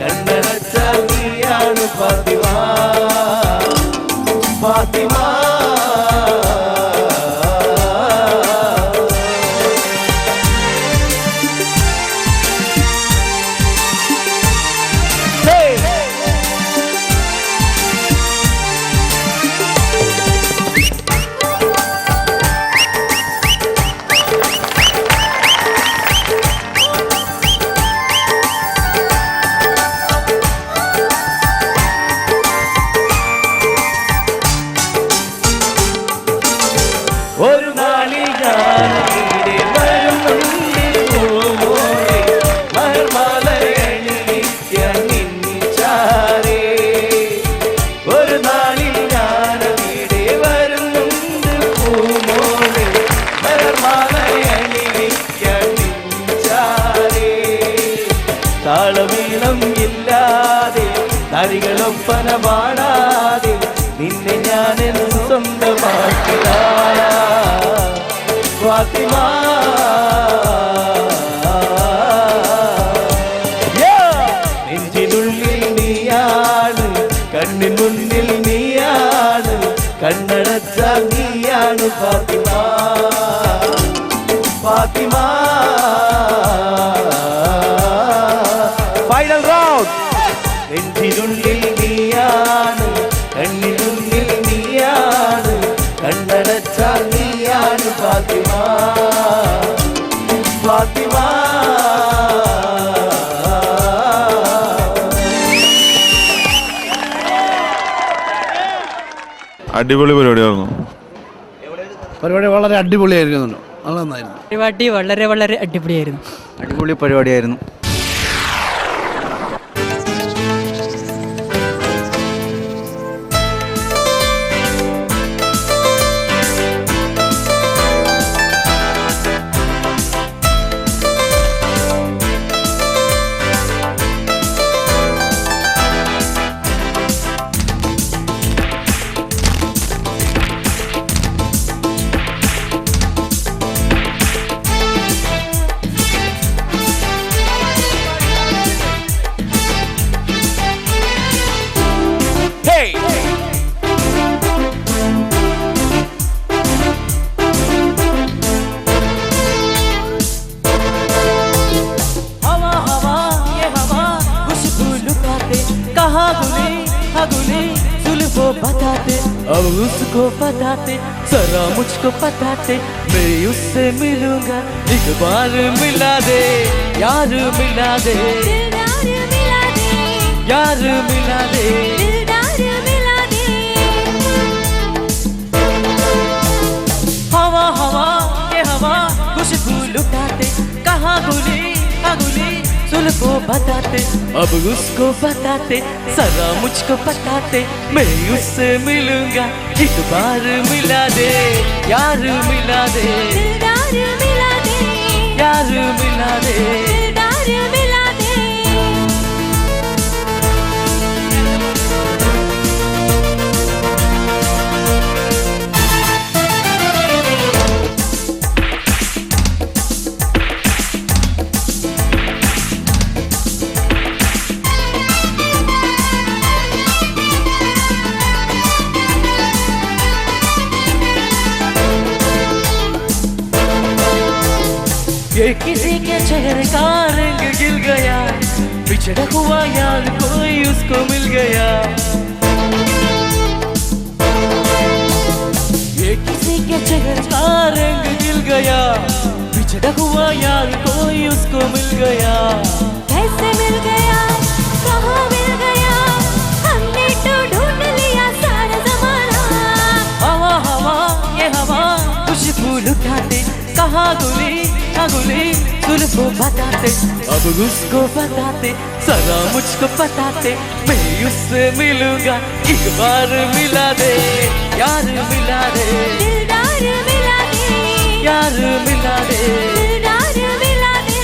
കണ്ണടച്ചാൽ നീയാണ് ഫാത്തിമ ഫാത്തിമ ഒരു നാളിൽ ഞാൻ ഇവിടെ വരുന്നുണ്ടിൽ പൂമോളെ മഹർമാലയണിക്കാൻ നിന്നിച്ചാരേ ഒരു നാളിൽ ഞാൻ ഇവിടെ വരുന്നുണ്ട് പൂമോളെ മഹർമാലയണിക്കാൻ നിന്നിച്ചാരേ താളമേളം ഇല്ലാതെ നരികളൊപ്പന പാടാതെ നിന്നെ ഞാനെന്ന് സ്വന്തമാക്കിയ ഫാത്തിമ നെഞ്ചിനുള്ളിൽ നീയാണ് കണ്ണിൻ മുന്നിൽ നീയാണ് കണ്ണടച്ച നീയാണ് ഫാത്തിമ ഫാത്തിമ ഫൈനൽ റൗണ്ട് നെഞ്ചിനുള്ളിൽ നീയാണ് കണ്ണിനുള്ളിൽ നീയാണ് കണ്ണടച്ച നീയാണ് ഫാത്തിമ ഫാത്തിമ അടിപൊളി പരിപാടിയായിരുന്നു. പരിപാടി വളരെ അടിപൊളിയായിരുന്നു. വളരെ നന്നായിരുന്നു. പരിപാടി വളരെ വളരെ അടിപൊളിയായിരുന്നു. അടിപൊളി പരിപാടിയായിരുന്നു. अब उसको बताते जरा मुझको बताते मैं उससे मिलूंगा एक बार मिला दे यार मिला दे यार मिला दे हवा हवा ये हवा खुशबू लुटाते कहाँ गुली अगुली सुल्फो बताते अब उसको बताते जरा मुझको बताते मैं उससे मिलूंगा एक बार मिला दे यार मिला दे यार मिला दे ये किसी के चेहरे का रंग गिर गया बिछड़ा हुआ यार कोई उसको मिल गया ये किसी के चेहरे का रंग गिर गया बिछड़ा हुआ यार कोई उसको मिल गया कैसे मिल गया कहाँ मिल गया हमने तो ढूंढ लिया सारा जमाना हवा हवा ये हवा खुशबू लुटाते कहाँ गुली गुली सुल्फो बताते अब उसको बताते जरा मुझको बताते मैं उससे मिलूंगा एक बार मिला दे यार मिला दे दिलदार मिला दे यार मिला दे दिलदार मिला दे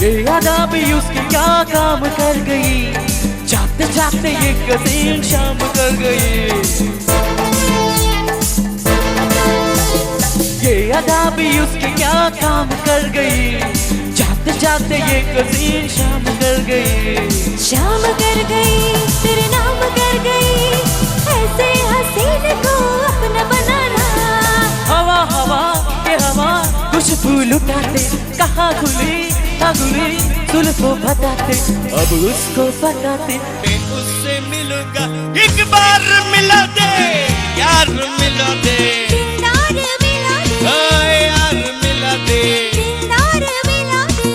ये यादा भी उसकी क्या काम कर गई जाते जाते ये कदीम शाम कर गई ये यादा भी उसकी क्या काम कर गई जाते जाते ये कदीम शाम कर गई शाम कर गई तेरे नाम कर गई ऐसे हसीन को अपना बनाना हवा हवा ये हवा खुशबू लुटाते कहाँ गुली गुली सुल्फो बताते अब उसको बताते मैं उससे मिलूंगा एक बार मिला दे यार मिला दे दिलदार मिला दे यार मिला दे दिलदार मिला दे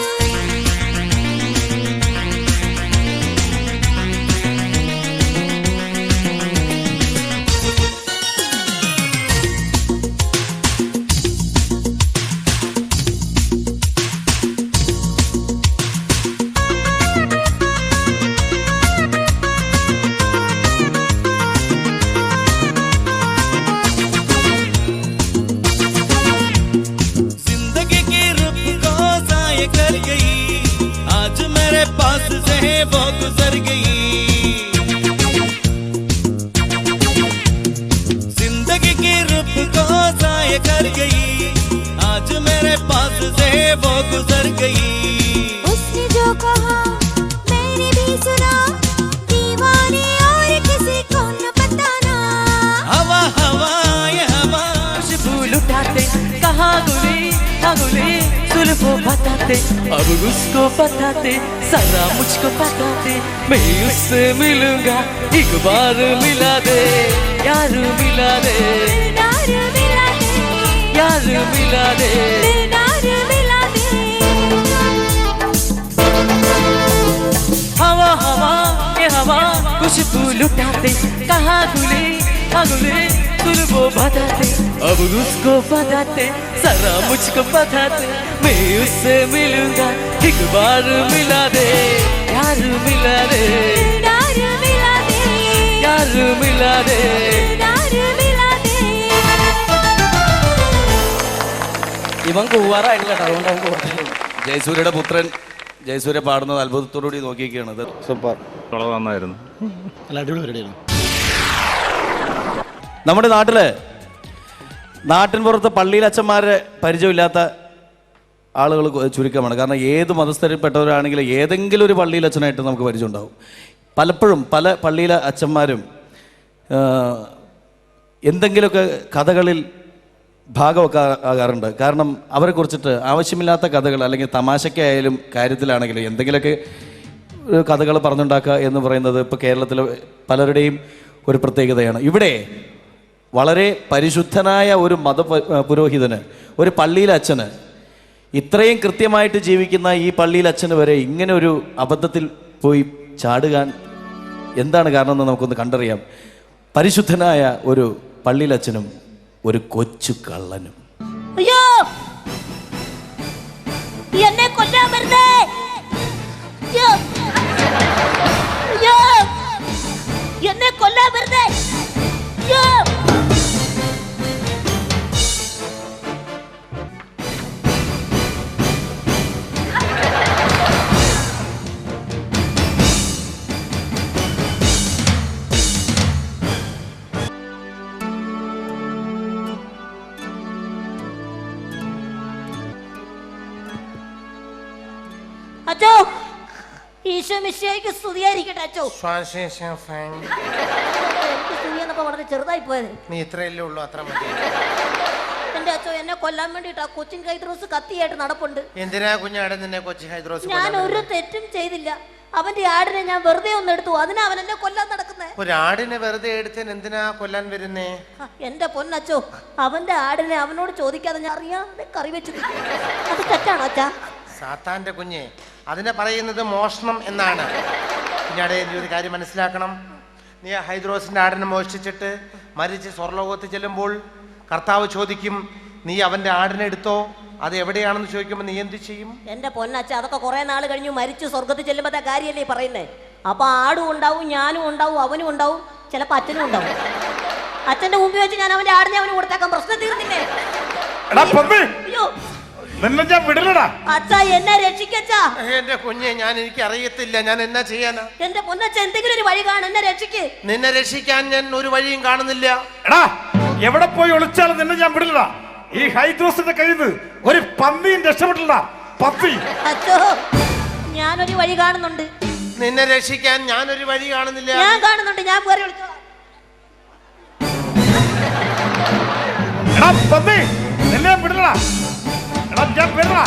कर गई आज मेरे पास से वो गुजर गई जिंदगी की रुख को जाया कर गई आज मेरे पास से वो गुजर गई उसने जो कहा मैंने भी सुना दीवाने और किसी को न बताना हवा हवा ये जुल्फों बताते अब उसको बताते जरा मुझको बताते मैं उससे मिलूंगा एक बार मिला दे यार मिला दे यार मिला दे यार मिला दे यार मिला दे हवा हवा ये हवा खुशबू लुटाते कहाँ गुले अगले तुझको बताते अब उसको बताते जरा मुझको बताते मैं उससे मिलूंगा एक बार मिला दे यार मिला दे यार मिला दे यार मिला दे यार मिला दे ഇവൻ കൂവാറായിട്ടില്ല കേട്ടോ, അതുകൊണ്ട് അവൻ കൂവാ. ജയസൂര്യയുടെ പുത്രൻ ജയസൂര്യ പാടുന്നത് അത്ഭുതത്തോടുകൂടി നോക്കിയൊക്കെയാണ്. ഇത് സൂപ്പർ, വളരെ നന്നായിരുന്നു. നല്ല അടിപൊളി പരിപാടിയായിരുന്നു. നമ്മുടെ നാട്ടിൻ പുറത്ത് പള്ളിയിൽ അച്ഛന്മാരെ പരിചയമില്ലാത്ത ആളുകൾ ചുരുക്കമാണ്. കാരണം ഏത് മതസ്ഥരിൽപ്പെട്ടവരാണെങ്കിലും ഏതെങ്കിലും ഒരു പള്ളിയിൽ അച്ഛനായിട്ട് നമുക്ക് പരിചയം ഉണ്ടാവും. പലപ്പോഴും പല പള്ളിയിലെ അച്ഛന്മാരും എന്തെങ്കിലുമൊക്കെ കഥകളിൽ ഭാഗമൊക്കെ ആകാറുണ്ട്. കാരണം അവരെ കുറിച്ചിട്ട് ആവശ്യമില്ലാത്ത കഥകൾ, അല്ലെങ്കിൽ തമാശയ്ക്കായാലും കാര്യത്തിലാണെങ്കിലും എന്തെങ്കിലുമൊക്കെ കഥകൾ പറഞ്ഞുണ്ടാക്കുക എന്ന് പറയുന്നത് ഇപ്പോൾ കേരളത്തിലെ പലരുടെയും ഒരു പ്രത്യേകതയാണ്. ഇവിടെ വളരെ പരിശുദ്ധനായ ഒരു പുരോഹിതന്, ഒരു പള്ളിയിലെ അച്ഛന്, ഇത്രയും കൃത്യമായിട്ട് ജീവിക്കുന്ന ഈ പള്ളിയിലെ അച്ഛന് വരെ ഇങ്ങനെ ഒരു അബദ്ധത്തിൽ പോയി ചാടുകാൻ എന്താണ് കാരണം എന്ന് നമുക്കൊന്ന് കണ്ടറിയാം. പരിശുദ്ധനായ ഒരു പള്ളിയിലെ അച്ഛനും ഒരു കൊച്ചു കള്ളനും. അയ്യോ എന്നെ കൊല്ലാൻ വരുന്നേ, അയ്യോ അയ്യോ എന്നെ കൊല്ലാൻ വരുന്നേ, അയ്യോ അച്ചോ, ഈശോ മിശിഹായ്ക്ക് സ്തുതിയായിരിക്കട്ടെ അച്ചോ. എനിക്ക് സ്തുതി എന്നപ്പോ വളരെ ചെറുതായി പോയത്. നീ ഇത്രയല്ലേ ഉള്ളൂ, അത്ര മതി. എന്റെ അച്ചോ, എന്നെ കൊല്ലാൻ വേണ്ടിട്ട് ആ കൊച്ചിൻ ഹൈദ്രോസ് കത്തിയായിട്ട് നടപ്പുണ്ട്. എന്തിനാ കുഞ്ഞാടെ നിന്നെ കൊച്ചി ഹൈദ്രോസ്? ഞാൻ ഒരു തെറ്റും ചെയ്തില്ല. അവന്റെ ആടിനെ ഞാൻ വെറുതെ ഒന്ന് എടുത്തു, അതിനാ അവൻ എന്നെ കൊല്ലാൻ നടക്കുന്നേ. ഒരു ആടിനെ വെറുതെ എടുത്തതിന് എന്തിനാ കൊല്ലാൻ വരുന്നേ? എന്റെ പൊന്നച്ചോ, അവന്റെ ആടിനെ അവനോട് ചോദിക്കാതെ ഞാൻ അറിയാതെ കറി വെച്ചു. അത് തെറ്റാണോ അച്ഛാ? സാത്താന്റെ കുഞ്ഞെ, അതിനെ പറയുന്നത് മോഷണം എന്നാണ്. കുഞ്ഞാടെ ഒരു കാര്യം മനസ്സിലാക്കണം. നീ ആ ഹൈദ്രോസിന്റെ ആടിനെ മോഷ്ടിച്ചിട്ട് മരിച്ച് സ്വർലോകത്ത് ചെല്ലുമ്പോൾ കർത്താവ് ചോദിക്കും, നീ അവന്റെ ആടിനെ എടുത്തോ, അത് എവിടെയാണെന്ന് ചോദിക്കുമ്പോൾ നീ എന്ത് ചെയ്യും? എന്റെ പൊന്നച്ഛ, അതൊക്കെ കുറെ നാൾ കഴിഞ്ഞു മരിച്ചു സ്വർഗത്തിൽ ചെല്ലുമ്പോഴത്തെ കാര്യമല്ലേ പറയുന്നേ. അപ്പൊ ആടും ഉണ്ടാവും, ഞാനും ഉണ്ടാവും, അവനും ഉണ്ടാവും, ചിലപ്പോ അച്ഛനും ഉണ്ടാവും. അച്ഛന്റെ മുമ്പിൽ വെച്ച് ഞാൻ അവന്റെ ആടിനെ അവന് കൊടുത്തേക്കാം, പ്രശ്നം തീർന്നില്ലേ? അയ്യോ അച്ഛാ, എന്നെ രക്ഷിക്കച്ചാ. എന്റെ കുഞ്ഞെ, എനിക്ക് അറിയത്തില്ല, ഞാൻ എന്നാ ചെയ്യാനാ? എന്റെ പൊന്നച്ഛ, എന്തെങ്കിലും ഒരു വഴി കാണും, എന്നെ രക്ഷിക്ക്. നിന്നെ രക്ഷിക്കാൻ ഞാൻ ഒരു വഴിയും കാണുന്നില്ല. എടാ, എവിടെ പോയി ഒളിച്ചാലും നിന്നെ ഞാൻ വിടില്ല. ഈ ഹൈദ്രോസിന്റെ കയ്യിൽ നിന്ന് ഒരു പന്നിയും രക്ഷപ്പെട്ടില്ല. പന്നി. അച്ഛോ, ഞാനൊരു വഴി കാണുന്നുണ്ട്. നിന്നെ രക്ഷിക്കാൻ ഞാനൊരു വഴി കാണുന്നില്ല. ഞാൻ കാണുന്നുണ്ട്, ഞാൻ വേറെ വിളിച്ചോ. എടാ പന്നി, നിന്നെ വിടില്ല. എടാ ഞാൻ വിടില്ല.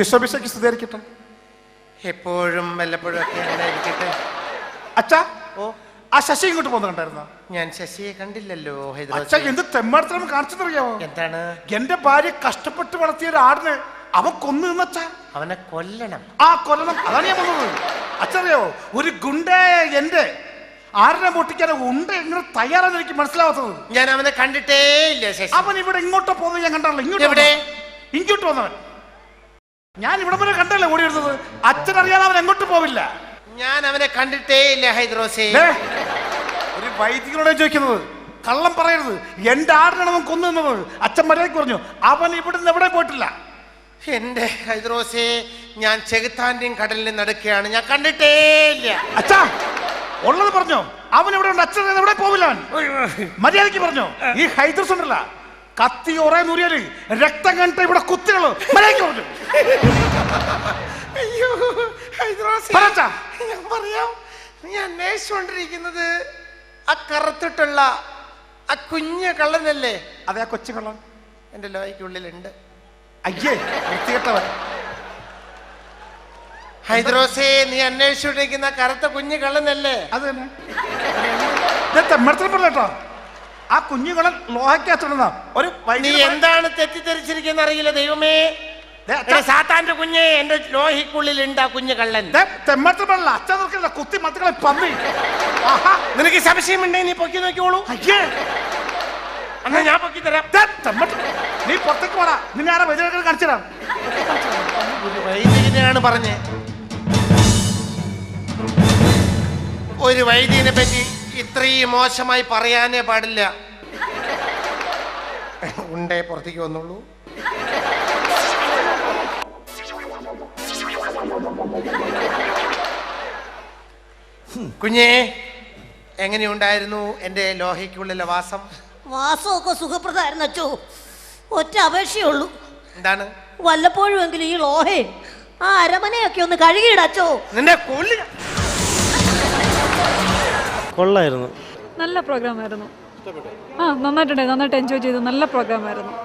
ഈശോമിശിഹായ്ക്ക് സ്തുതിയായിരിക്കട്ടെ. എപ്പോഴും വല്ലപ്പോഴും ഒക്കെ അങ്ങനെ ഇരിക്കട്ടെ. അച്ഛാ, ഓ ആ ശശി ഇങ്ങോട്ട് പോകുന്ന കണ്ടായിരുന്നോ? ഞാൻ ശശിയെ കണ്ടില്ലല്ലോ. അച്ഛാ, എന്ത് തെമ്മാടത്തിനും കാണിച്ചെന്നറിയാമോ? എന്താണ്? എന്റെ ഭാര്യ കഷ്ടപ്പെട്ട് വളർത്തിയ ഒരു ആടിനെ അവൻ കൊന്നു നിന്നച്ചാ. അവനെ കൊല്ലണം. കൊല്ലണം, അതാണ് ഞാൻ പറഞ്ഞത്. അച്ഛറിയോ, ഒരു ഗുണ്ട എന്റെ ആടിനെ പൊട്ടിക്കാൻ ഉണ്ട് എങ്ങനെ തയ്യാറാന്ന് എനിക്ക് മനസ്സിലാവാത്തത്. ഞാൻ അവനെ കണ്ടിട്ടേ ഇല്ല ശശി. അവൻ ഇവിടെ ഇങ്ങോട്ടോ പോകുന്നത് ഞാൻ കണ്ടല്ലോ. ഇങ്ങോട്ട് വന്നവൻ ഞാൻ ഇവിടെ വരെ കണ്ടല്ലേ ഓടി വരുന്നത്. അച്ഛനറിയാതെ അവൻ എങ്ങോട്ട് പോവില്ല. ഞാൻ അവനെ കണ്ടിട്ടേ ഇല്ല ഹൈദ്രോസേ. ഒരു വൈദികനോട് ചോദിക്കുന്നത്, കള്ളം പറയരുത്. എന്റെ ആടിനാണ് അവൻ കൊന്നു നിന്നത്. അച്ഛൻ മര്യാദയ്ക്ക് പറഞ്ഞു, അവൻ ഇവിടുന്ന് എവിടെ പോയിട്ടില്ല. എന്റെ ഹൈദ്രോസേ, ഞാൻ ചെകുത്താന്റെയും കടലിന്റെ നടുക്കെയാണ്, ഞാൻ കണ്ടിട്ടേ ഇല്ല. അച്ഛാ, ഉള്ളത് പറഞ്ഞോ. അവൻ എവിടെ ഉണ്ട്? അച്ഛൻ എവിടെ പോവില്ല. അവൻ മര്യാദയ്ക്ക് പറഞ്ഞോ. ഈ ഹൈദ്രോസ് ഉണ്ടല്ല, കത്തി ഒറേ നൂരിയാല് രക്തം കണ്ടിട്ട് ഇവിടെ കുത്തികള് അയ്യോ ഞാൻ പറയാം, നീ അന്വേഷിച്ചുകൊണ്ടിരിക്കുന്നത് ആ കറുത്തിട്ടുള്ള ആ കുഞ്ഞ് കള്ളനല്ലേ? അതെ, ആ കൊച്ചു കള്ളൻ എന്റെ ലോയ്ക്കുള്ളിലുണ്ട്. അയ്യേ വൃത്തികെട്ടവൻ. ഹൈദ്രോസേ, നീ അന്വേഷിച്ചുകൊണ്ടിരിക്കുന്ന കറുത്ത കുഞ്ഞ് കള്ളനല്ലേ? അത് തന്നെ. തെമ്മടത്തിൽപ്പെട്ടോ ആ കുഞ്ഞുകളൻ ലോഹയ്ക്കകത്തുണ്ടെന്ന ഒരു നീ എന്താണ് തെറ്റിദ്ധരിച്ചിരിക്കുന്ന അറിയില്ല. ദൈവമേ, സാത്താന്റെ കുഞ്ഞ് എന്റെ ലോഹിക്കുള്ളിലുണ്ട് ആ കുഞ്ഞ് കള്ളൻ. തെമ്മടത്തിൽപ്പെടല്ല, അച്ഛൻ കുത്തി മത്തുകളെ പന്നി. നിനക്ക് സംശയമുണ്ടെങ്കിൽ നീ പൊക്കി നോക്കിയോളൂ. അയ്യേ, എന്നാ ഞാൻ പൊക്കി തരാം. നീ പുറത്തേക്ക് പോടാ, നിന്നെ ആരാ വൈദ്യുതി കാണിച്ചതാണ്. ഒരു വൈദികനെയാണ് പറഞ്ഞേ. ഒരു വൈദികനെ പറ്റി ഇത്രയും മോശമായി പറയാനേ പാടില്ല. ഉണ്ടേ പുറത്തേക്ക് വന്നുള്ളൂ. കുഞ്ഞേ, എങ്ങനെയുണ്ടായിരുന്നു എന്റെ ലോഹയ്ക്കുള്ളിലെ വാസം? വാസമൊക്കെ സുഖപ്രദമായിരുന്നു അച്ചോ. ഒറ്റ അപേക്ഷയുള്ളൂ. എന്താണ്? വല്ലപ്പോഴും എങ്കിലും ഈ ലോഹേ ആ അരമനയൊക്കെ ഒന്ന് കഴുകിയിടച്ചോ. നിന്റെ കൊല്ലി. കൊള്ളായിരുന്നു. നല്ല പ്രോഗ്രാം ആയിരുന്നു. നന്നായിട്ടുണ്ടായിരുന്നു. നന്നായിട്ട് എൻജോയ് ചെയ്തു. നല്ല പ്രോഗ്രാം ആയിരുന്നു.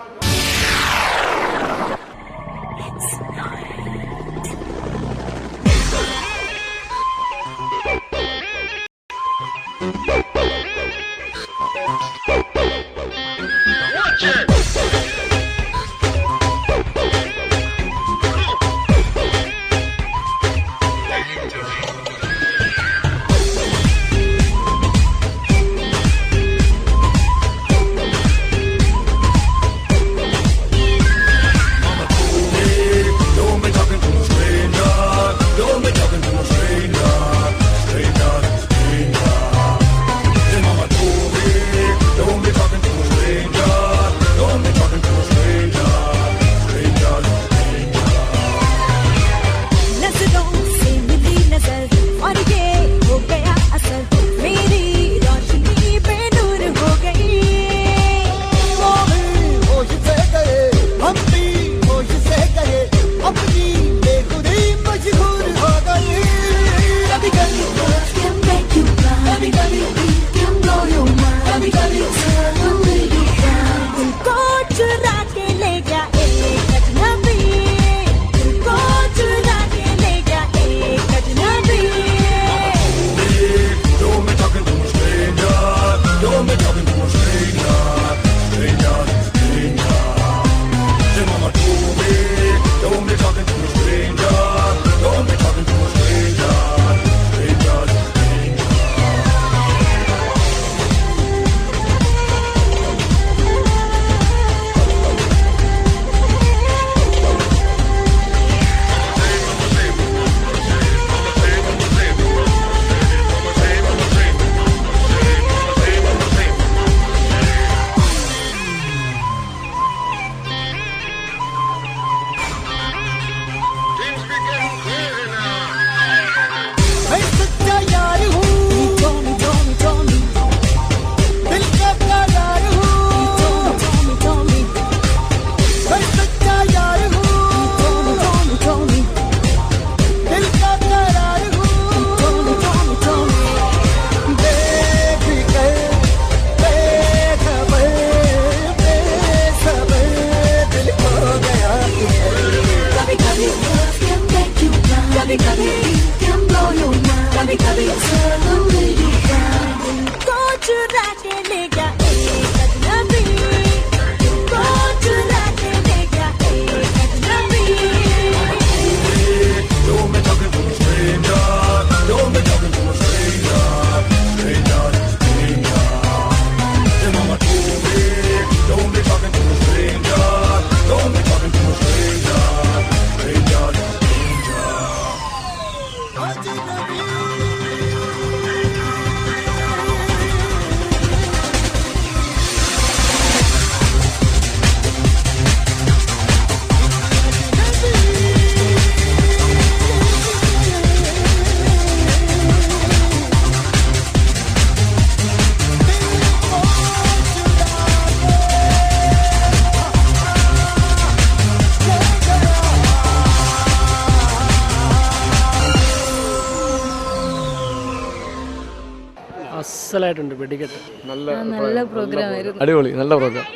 അസലായിട്ടുണ്ട് വെടിക്കെട്ട്. നല്ല പ്രോഗ്രാം ആയിരുന്നു. അടിപൊളി, നല്ല programme.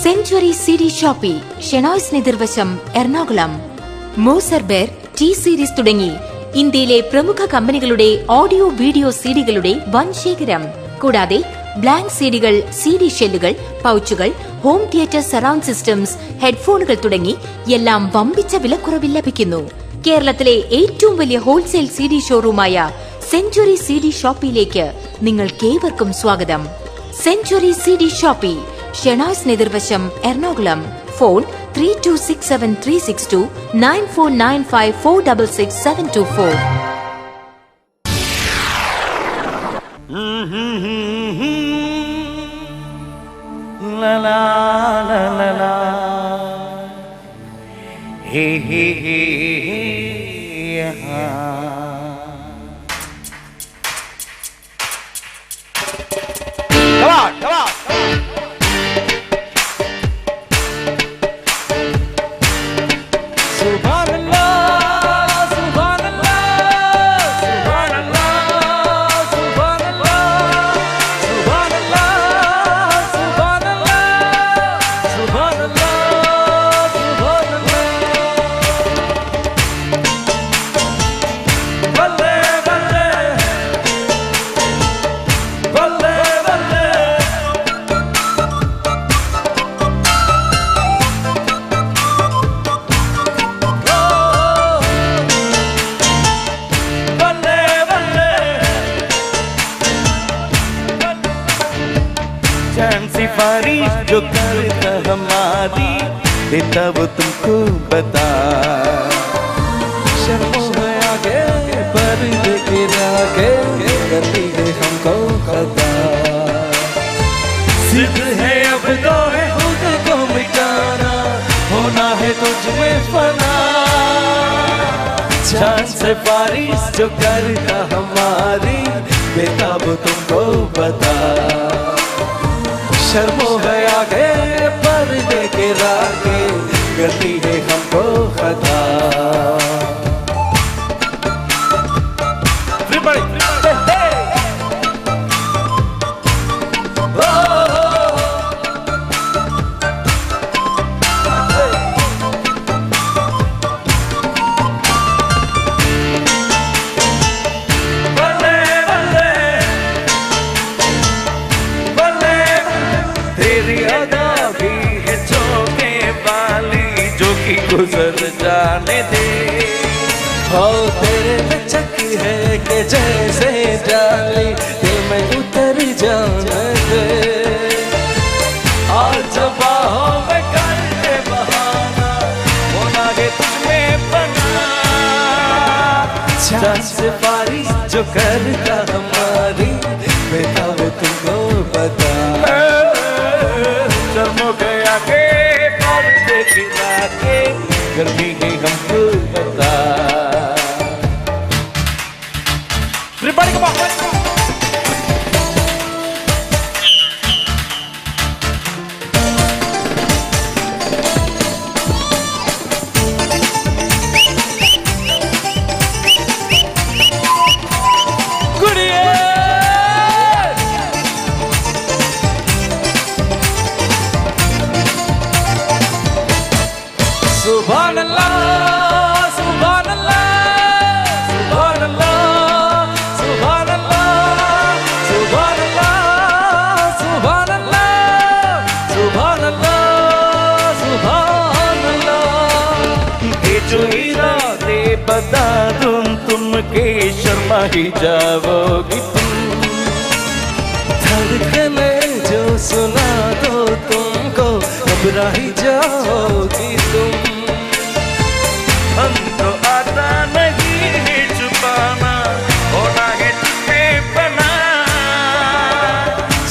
Century CD Shoppe Shenoy's എതിർവശം എറണാകുളം. മോസർബെർ ടി സീരീസ് തുടങ്ങി ഇന്ത്യയിലെ പ്രമുഖ കമ്പനികളുടെ ഓഡിയോ വീഡിയോ സിഡികളുടെ വൻ ശേഖരം. കൂടാതെ ബ്ലാങ്ക് സിഡികൾ, CD ഷെല്ലുകൾ, പൗച്ചുകൾ, ഹോം തിയേറ്റർ സറൗണ്ട് സിസ്റ്റംസ്, ഹെഡ്ഫോണുകൾ തുടങ്ങി എല്ലാം വമ്പിച്ച വിലക്കുറവിൽ ലഭിക്കുന്നു. കേരളത്തിലെ ഏറ്റവും വലിയ ഹോൾസെയിൽ CD ഷോറൂമായ സെഞ്ച്വറി CD ഷോപ്പിയിലേക്ക് നിങ്ങൾക്കേവർക്കും സ്വാഗതം. സെഞ്ച്വറി CD ഷോപ്പി ഷെനോയ്സ് എതിർവശം Ernakulam. Phone 3267 9495 466 724. La la la la la, hey hey hey hey, come on, come on. सिफारिश जो करता हमारी देता वो तुमको बता, शर्मों में आगे पर्दे गिराके करती है हमको खता। जिद है अब तो है खुद को मिटाना, होना है तुझ में फना। जान सिफारिश जो करता हमारी देता वो तुमको बता, शर्मो है आगे पर्दे गिरा के करती है हमको खता। गुजर जाने दे, हो तेरे में चक है कि जैसे डाली दिल में उतर जाने दे। और जब बाहों में करके बहाना होना है तुझमें बना। जान सिफारिश जो करता हमारी बेटा वो तुमको बता, शर्मों गया के पर्दे गिरा के गर्मी है हमको बता। Everybody come on, let's go. Subhan Allah, Subhan Allah, Subhan Allah, Subhan Allah, Subhan Allah, Subhan Allah, Subhan Allah, Subhan Allah. ये जो इरादे बता दूं तुमके शर्मा ही जाओगी तुम, धड़कने जो सुना दो तुमको घबरा ही जाओगी तुम। हम तो आता नहीं है छुपाना, होना है तुम्हें बना।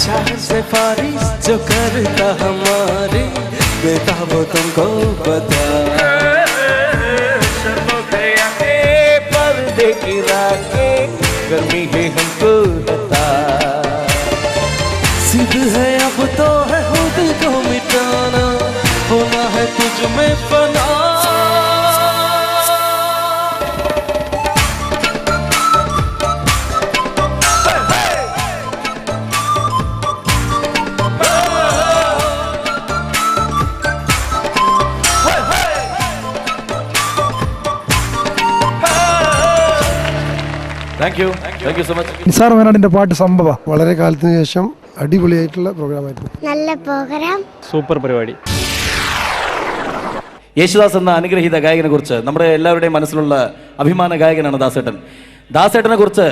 चाह सिफारिश जो करता हमारी बेटा वो तुमको बता, शर्मो गया के पर्दे गिरा के गर्मी है हमको बता। सिद्ध है अब तो है खुद को मिटाना, होना है तुझ में फना। Thank you so much. Nisar വയനാടിന്റെ പാട്ട് സംഭവം വളരെ കാലത്തിന് ശേഷം അടിപൊളിയായിട്ടുള്ള പ്രോഗ്രാമായിരുന്നു. നല്ല പ്രോഗ്രാം, സൂപ്പർ പരിപാടി. യേശുദാസ് എന്ന അനുഗ്രഹീത ഗായകനെ കുറിച്ച് നമ്മുടെ എല്ലാവരുടെയും മനസ്സിലുള്ള അഭിമാന ഗായകനാണ് ദാസേട്ടൻ. ദാസേട്ടനെ കുറിച്ച്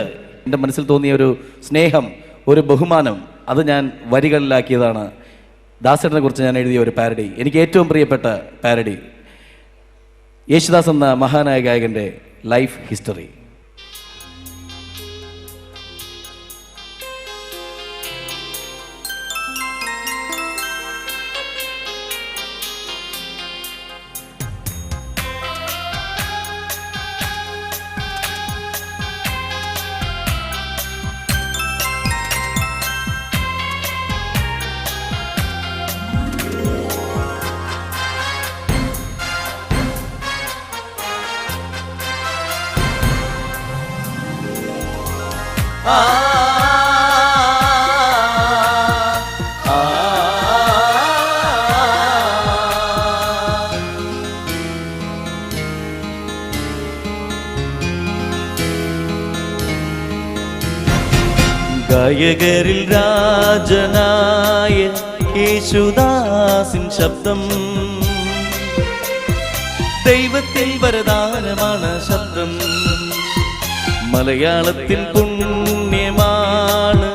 എൻ്റെ മനസ്സിൽ തോന്നിയ ഒരു സ്നേഹം, ഒരു ബഹുമാനം, അത് ഞാൻ വരികളിലാക്കിയതാണ്. ദാസേട്ടനെ കുറിച്ച് ഞാൻ എഴുതിയ ഒരു പാരഡി, എനിക്ക് ഏറ്റവും പ്രിയപ്പെട്ട പാരഡി, യേശുദാസ് എന്ന മഹാനായ ഗായകൻ്റെ ലൈഫ് ഹിസ്റ്ററി. ഗായകരിൽ രാജനായ യേശുദാസിൻ ശബ്ദം, ദൈവത്തിൽ വരദാനമാണ് ശബ്ദം. മലയാളത്തിൽ പുണ്യമാണ്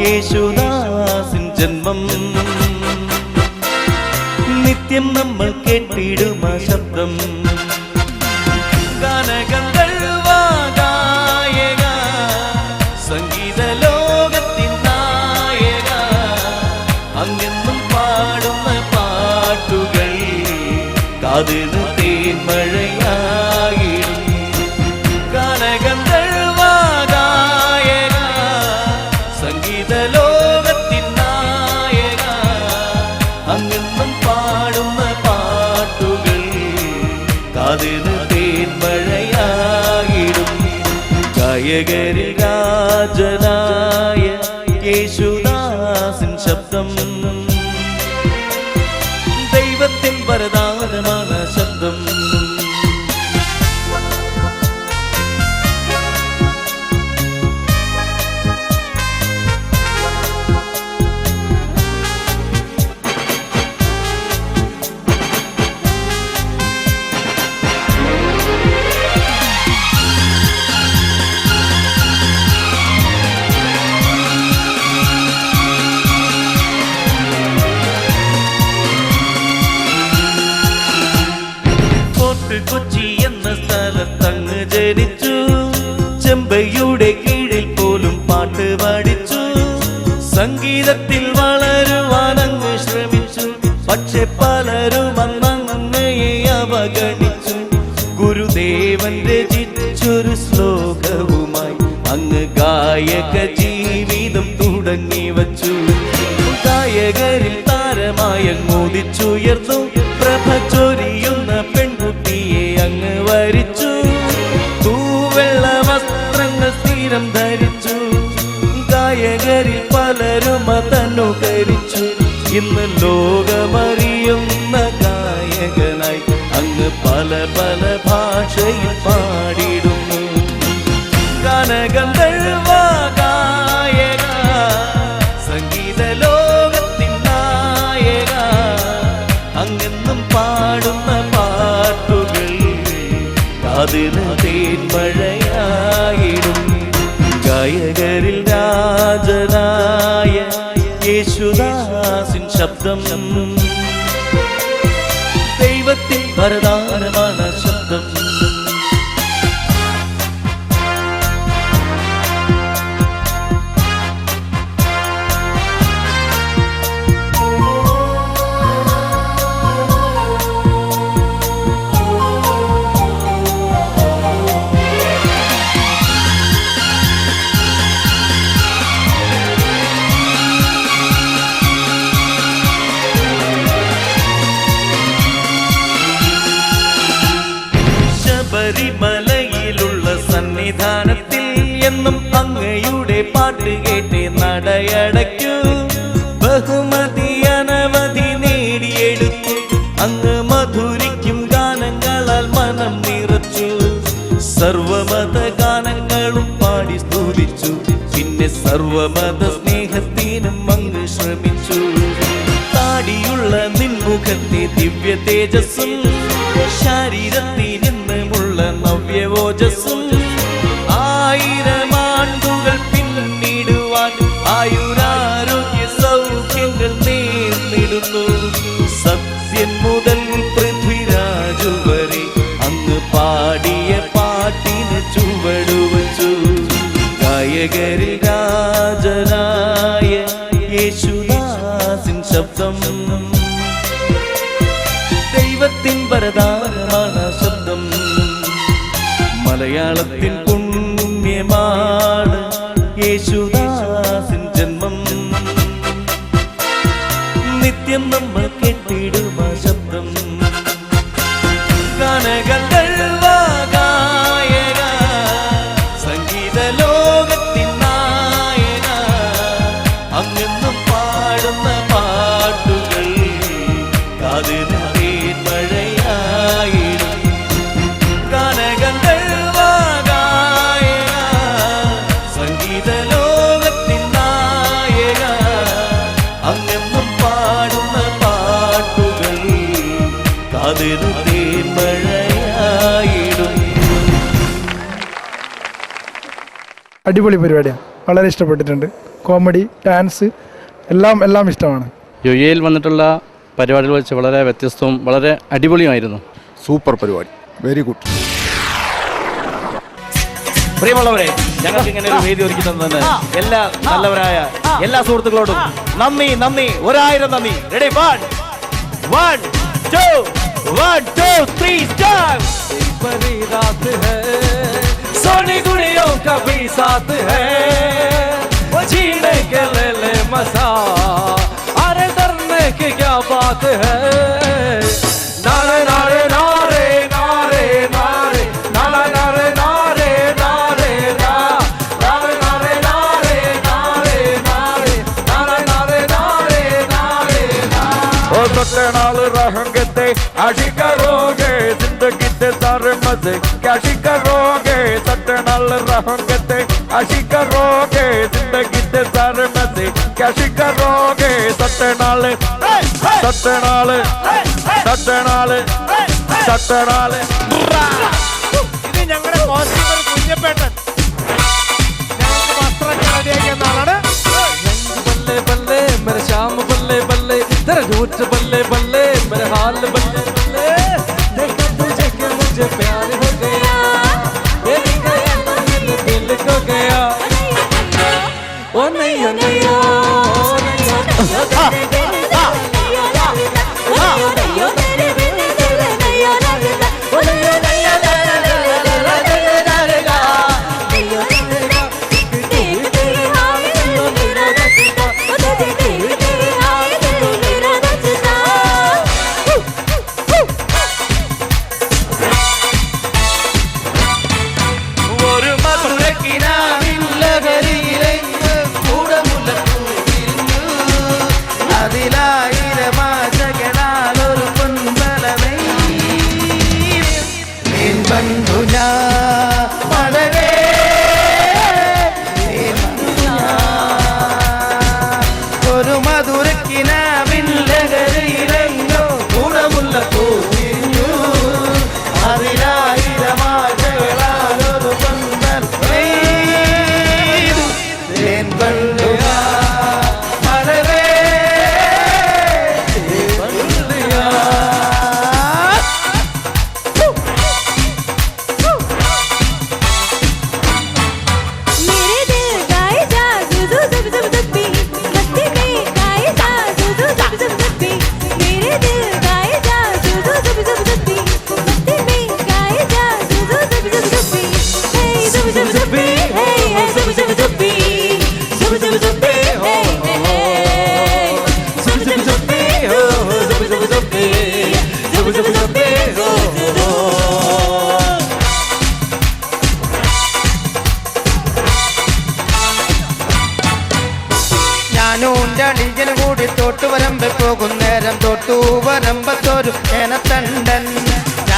യേശുദാസിൻ ജന്മം. നിത്യം നമ്മൾ കേട്ടിടും ആ ശബ്ദം. ഗാനഗന്ധർവ്വഗായക, സംഗീത ലോകത്തിൻ നായക, അങ്ങെന്നും പാടുന്ന പാട്ടുകൾ കാതിന് തേന്മഴയായിടും. ഗാനഗന്ധർവ്വഗായക, സംഗീത ലോകത്തിൻ നായക, അങ്ങെന്നും പാടുന്ന പാട്ടുകൾ കാതിന് തേന്മഴയായിടും. ഗായകരിൽ രാജനായ യേശുദാസിൻ ശബ്ദം, ദൈവത്തിൻ വരദാനമാണ് ശബ്ദം. കൊച്ചി എന്ന സ്ഥലത്തങ്ങ് ജനിച്ചു, ചെമ്പയുടെ കീഴിൽ പോലും പാട്ട് പഠിച്ചു. സംഗീതത്തിൽ വളരുവാനങ്ങ് ശ്രമിച്ചു, പക്ഷെ പലരും അന്നങ്ങയെ അവഗണിച്ചു. ഗുരുദേവൻ രചിച്ചൊരു ശ്ലോകവുമായി അങ്ങ് ഗായക ജീവിതം തുടങ്ങി വച്ചു. ഗായകരിൽ താരമായി അങ്ങോദിച്ചുയർന്നു, പ്രഭ ചൊരിയുന്ന പെൺകുട്ടിയെ അങ്ങ് വരിച്ചു. തൂവെള്ള വസ്ത്രങ്ങൾ സ്ഥിരം ധരിച്ചു, ഗായകരിൽ പലരും അതനുകരിച്ചു. ഇന്ന് ലോകമറിയുന്ന ഗായകനായി അങ്ങ് പല പല ഭാഷയിൽ പാടിടുന്നു. ഗാനഗന്ധർവ്വഗായക, സംഗീത ലോകത്തിൻ നായക, അങ്ങെന്നും പാടുന്ന പാട്ടുകൾ കാതിന് തേന്മഴയായിടും. ഗായകരിൽ രാജനായ യേശുദാസിൻ ശബ്ദം, ദൈവത്തിൻ വരദാനമാണ് ശബ്ദം. ശബരിമലയിലുള്ള സന്നിധാനത്തിൽ എന്നും അങ്ങയുടെ പാട്ട് കേട്ട് നടയടയ്ക്കൂ. ബഹുമതി അനവധി നേടിയെടുത്തു, അങ്ങ് മധുരിക്കും ഗാനങ്ങളാൽ മനം നിറച്ചു. സർവമത ഗാനങ്ങളും പാടി പാടി സ്തുതിച്ചു. പിന്നെ സർവമത സ്നേഹത്തിനും അങ്ങ് ശ്രമിച്ചു. താടിയുള്ള നിൻമുഖത്തെ ദിവ്യ തേജസ്സും ശരീരത്തിനെന്നുമുള്ള നവ്യവോജസ്സും 1000 ആണ്ടുകൾ പിന്നിടുവാൻ ആയുരാരോഗ്യ സൗഖ്യങ്ങൾ നേർന്നിടുന്നു. സത്യൻ മുതൽ പൃഥ്വിരാജു വരെ അങ്ങ് പാടിയ പാട്ടിന് ചുവടുവച്ചു. ഗായകരിൽ രാജനായ യേശുദാസിൻ ശബ്ദം, ദൈവത്തിൻ വരദാനമാണ് ശബ്ദം. മലയാളത്തിൻ പുണ്യമാണ് യേശുദാസിൻ ജന്മം. നിത്യം നമ്മൾ കേട്ടിടും ആ ശബ്ദം. ഗാനഗന്ധർവ ഗായക, സംഗീത ലോകത്തിൻ നായക, അങ്ങെന്നും പാടുന്ന പാട്ടുകൾ കാതിന് മഴയായിടും. ഗാനഗന്ധർവ ഗായക, സംഗീത ലോകത്തിൻ നായക, അങ്ങെന്നും പാടുന്ന പാട്ടുകൾ കാതിന് മഴയായിടും. അടിപൊളി പരിപാടിയാണ്, വളരെ ഇഷ്ടപ്പെട്ടിട്ടുണ്ട്. കോമഡി, ഡാൻസ് എല്ലാം ഇഷ്ടമാണ്. യുഎയിൽ വന്നിട്ടുള്ള പരിപാടികൾ വെച്ച് വളരെ വ്യത്യസ്തവും വളരെ അടിപൊളിയുമായിരുന്നു. സൂപ്പർ പരിപാടി, വെരി ഗുഡ്. പ്രിയമുള്ളവരെ, ഞങ്ങൾക്ക് ഇങ്ങനെ ഒരു വേദി ഒരുക്കി തന്നതിന് എല്ലാ നല്ലവരായ എല്ലാ സുഹൃത്തുക്കളോടും നന്ദി. 1000 നന്ദി. റെഡി? 1 2 1 2 3 स्टार्ट. बड़ी रात है, सोनी गुड़ियों का भी साथ है, वो जीने के ले मजा, अरे डरने की क्या बात है. नारे नारे नारे नारे नारे नारे नारे नारे नारे नारे नारे नारे नारे नारे नारे नारे नारे नारे ओ सत्ते नाल रहेंगे ते आशी करोगे, जिंदगी ते सारे मजे कैशी करोगे. सत्ते नाल रहेंगे ते आशी करोगे, जिंदगी ते सारे मजे कैशी करोगे. सत्ते नाल सत्ते नाल सत्ते नाल सत्ते नाल. ഇത് ഞങ്ങളുടെ കോസ്റ്റ്യൂമർ കുഞ്ഞപ്പേട്ടൻ ഞങ്ങൾക്ക് വസ്ത്രമൊക്കെ റെഡിയാക്കിയ ആളാണ്. बल्ले बल्ले मेरे शाम बल्ले बल्ले, तेरा झूठ बल्ले बल्ले, मेरे हाल बल्ले बल्ले. देखा तुझे के मुझे प्यार हो गया, तेरी गया तो दिल को गया. ओ नहीं ओ नहीं ओ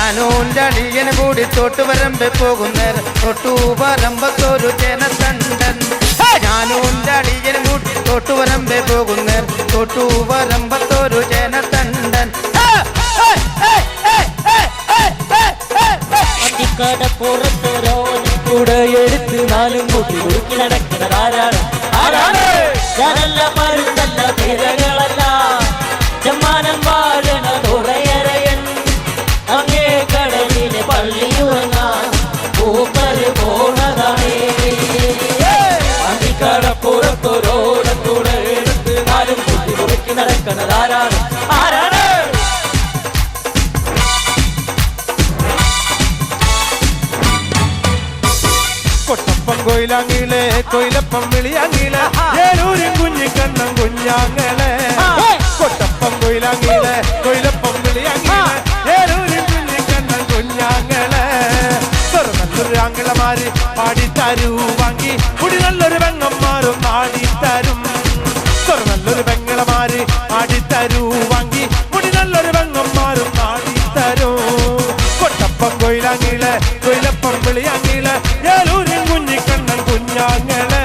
ഞാനും അടിയന് കൂടി തോട്ടുവരമ്പ് പോകുന്നേരം തൊട്ടുപറമ്പത്തൊരു ജനതണ്ടൻ ഞാനും അടിയന് കൂടി തോട്ടുവരമ്പ് പോകുന്നേരം തൊട്ടുപറമ്പത്തൊരു ജനതണ്ടൻ കൂടെ എടുത്ത് നാലും കൂട്ടി കുറുക്കി നടക്കുന്നതാരാണ് ഞാനല്ല മരുന്നല്ല തിരകളല്ല ചെമ്മാനം വാഴണ തുറയറയൻ അങ്ങേ കടലിലെ പള്ളിയുറങ്ങാൻ പൂപ്പര് പോണതാണേ അന്തിക്കടപ്പുറത്തൊരോടത്തൂടെ എടുത്ത് നാലും കൂട്ടി കുറുക്കി നടക്കുന്നതാരാണ് ആരാണ് കൊട്ടപ്പം കൊയിലാങ്ങിളെ കൊയിലപ്പം വിളിയാങ്ങിളെ ഏലൂരും കുഞ്ഞിക്കണ്ണം കുഞ്ഞാങ്ങളെ കൊട്ടപ്പം കൊയിലാങ്ങിളെ കൊയിലപ്പം വിളിയാങ്ങിളെ ഏലൂരും കുഞ്ഞിക്കണ്ണം കുഞ്ഞാങ്ങളെ നല്ലൊരു ആങ്ങളമാര് പാടിത്തരൂ വാങ്ങി കുടി നല്ലൊരു പെങ്ങന്മാരും നാടിത്തരും നല്ലൊരു പെങ്ങളമാര് പാടിത്തരൂ വാങ്ങി കുടി നല്ലൊരു പെങ്ങന്മാരും നാടിത്തരും കൊട്ടപ്പം കൊയിലാങ്ങിളെ കൊയിലപ്പം വിളിയാങ്ങിളെ ഏലൂരും കുഞ്ഞിക്കണ്ണൻ കുഞ്ഞാങ്ങളെ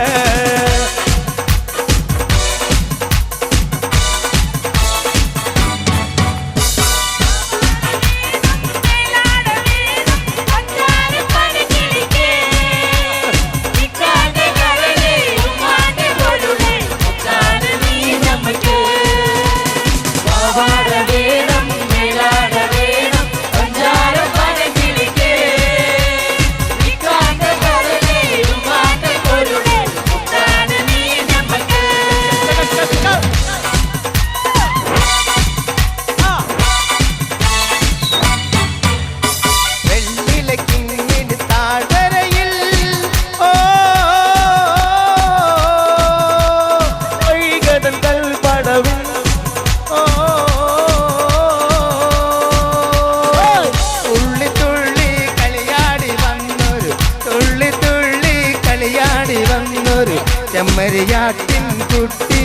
ചെമ്മരിയാട്ടിൻ കുട്ടി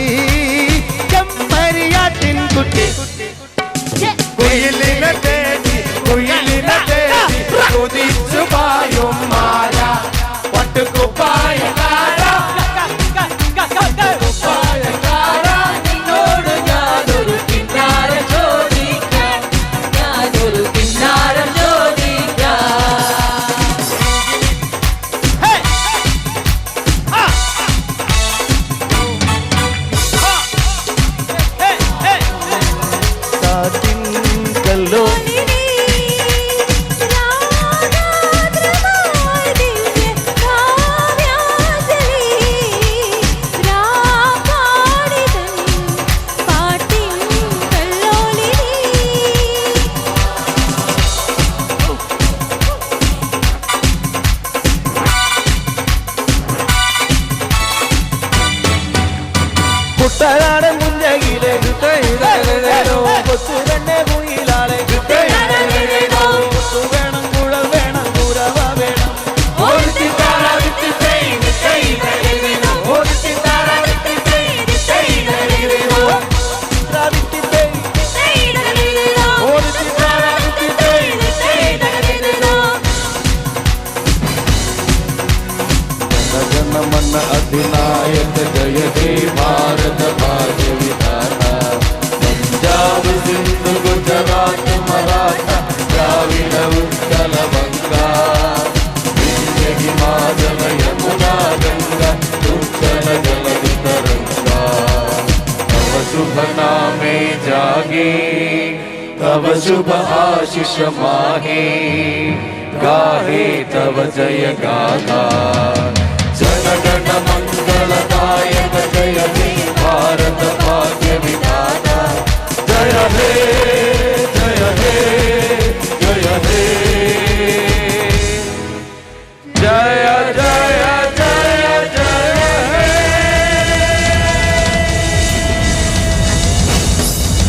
ചെമ്മരിയാട്ടിൻ കുട്ടി കുയിലിനെ തേടി കുതിച്ചു പായും മാല പട്ടുകുപ്പായക്കാര നിന്നോട് ഞാനൊരു കിന്നാരം ചോദിക്കാം ഞാനൊരു കിന്നാരം ചോദിക്കാം കുട്ടനാടൻ കുഞ്ഞകിലെ കൊച്ചു തന്നെ കുയിലാളെ വേണം കുഴൽ വേണം കുരവ വേണം मन अधिनायक जय हे भारत भाग्य विधाता पंजाब सिंधु गुजरात मराठा द्राविड उत्कल बंगा विंध्य हिमाचल यमुना गंगा उच्चल जलधि तरंगा तव शुभ नामे जागे तव शुभ आशीष माहे गाहे तव जय गाथा जनगण मंगलदायक जय हे भारत भाग्य विधाता जय हे जय हे जय हे जय जय जय जय हे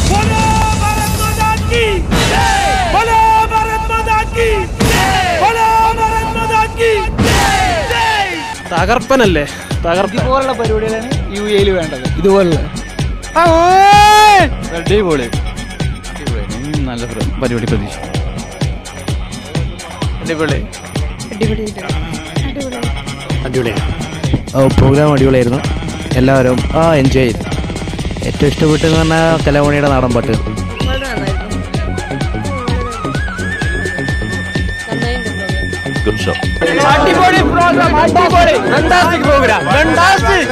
बोलो भारत माता की जय बोलो भारत माता की जय बोलो भारत माता की തകർപ്പനല്ലേ ഇതുപോലുള്ള പരിപാടികളാണ് യു എയിൽ വേണ്ടത് ഇതുപോലുള്ള അടിപൊളി നല്ല പരിപാടി പ്രതീക്ഷിക്കും അടിപൊളി അടിപൊളിയാണ്. പ്രോഗ്രാം അടിപൊളിയായിരുന്നു. എല്ലാവരും എൻജോയ് ചെയ്തു. ഏറ്റവും ഇഷ്ടപ്പെട്ടെന്ന് പറഞ്ഞാൽ കലാമണിയുടെ നാടൻ പാട്ട്. Good show. അടിപൊളി പ്രോഗ്രാം, അടിപൊളി, ഫാന്റാസ്റ്റിക് പ്രോഗ്രാം, ഫാന്റാസ്റ്റിക്,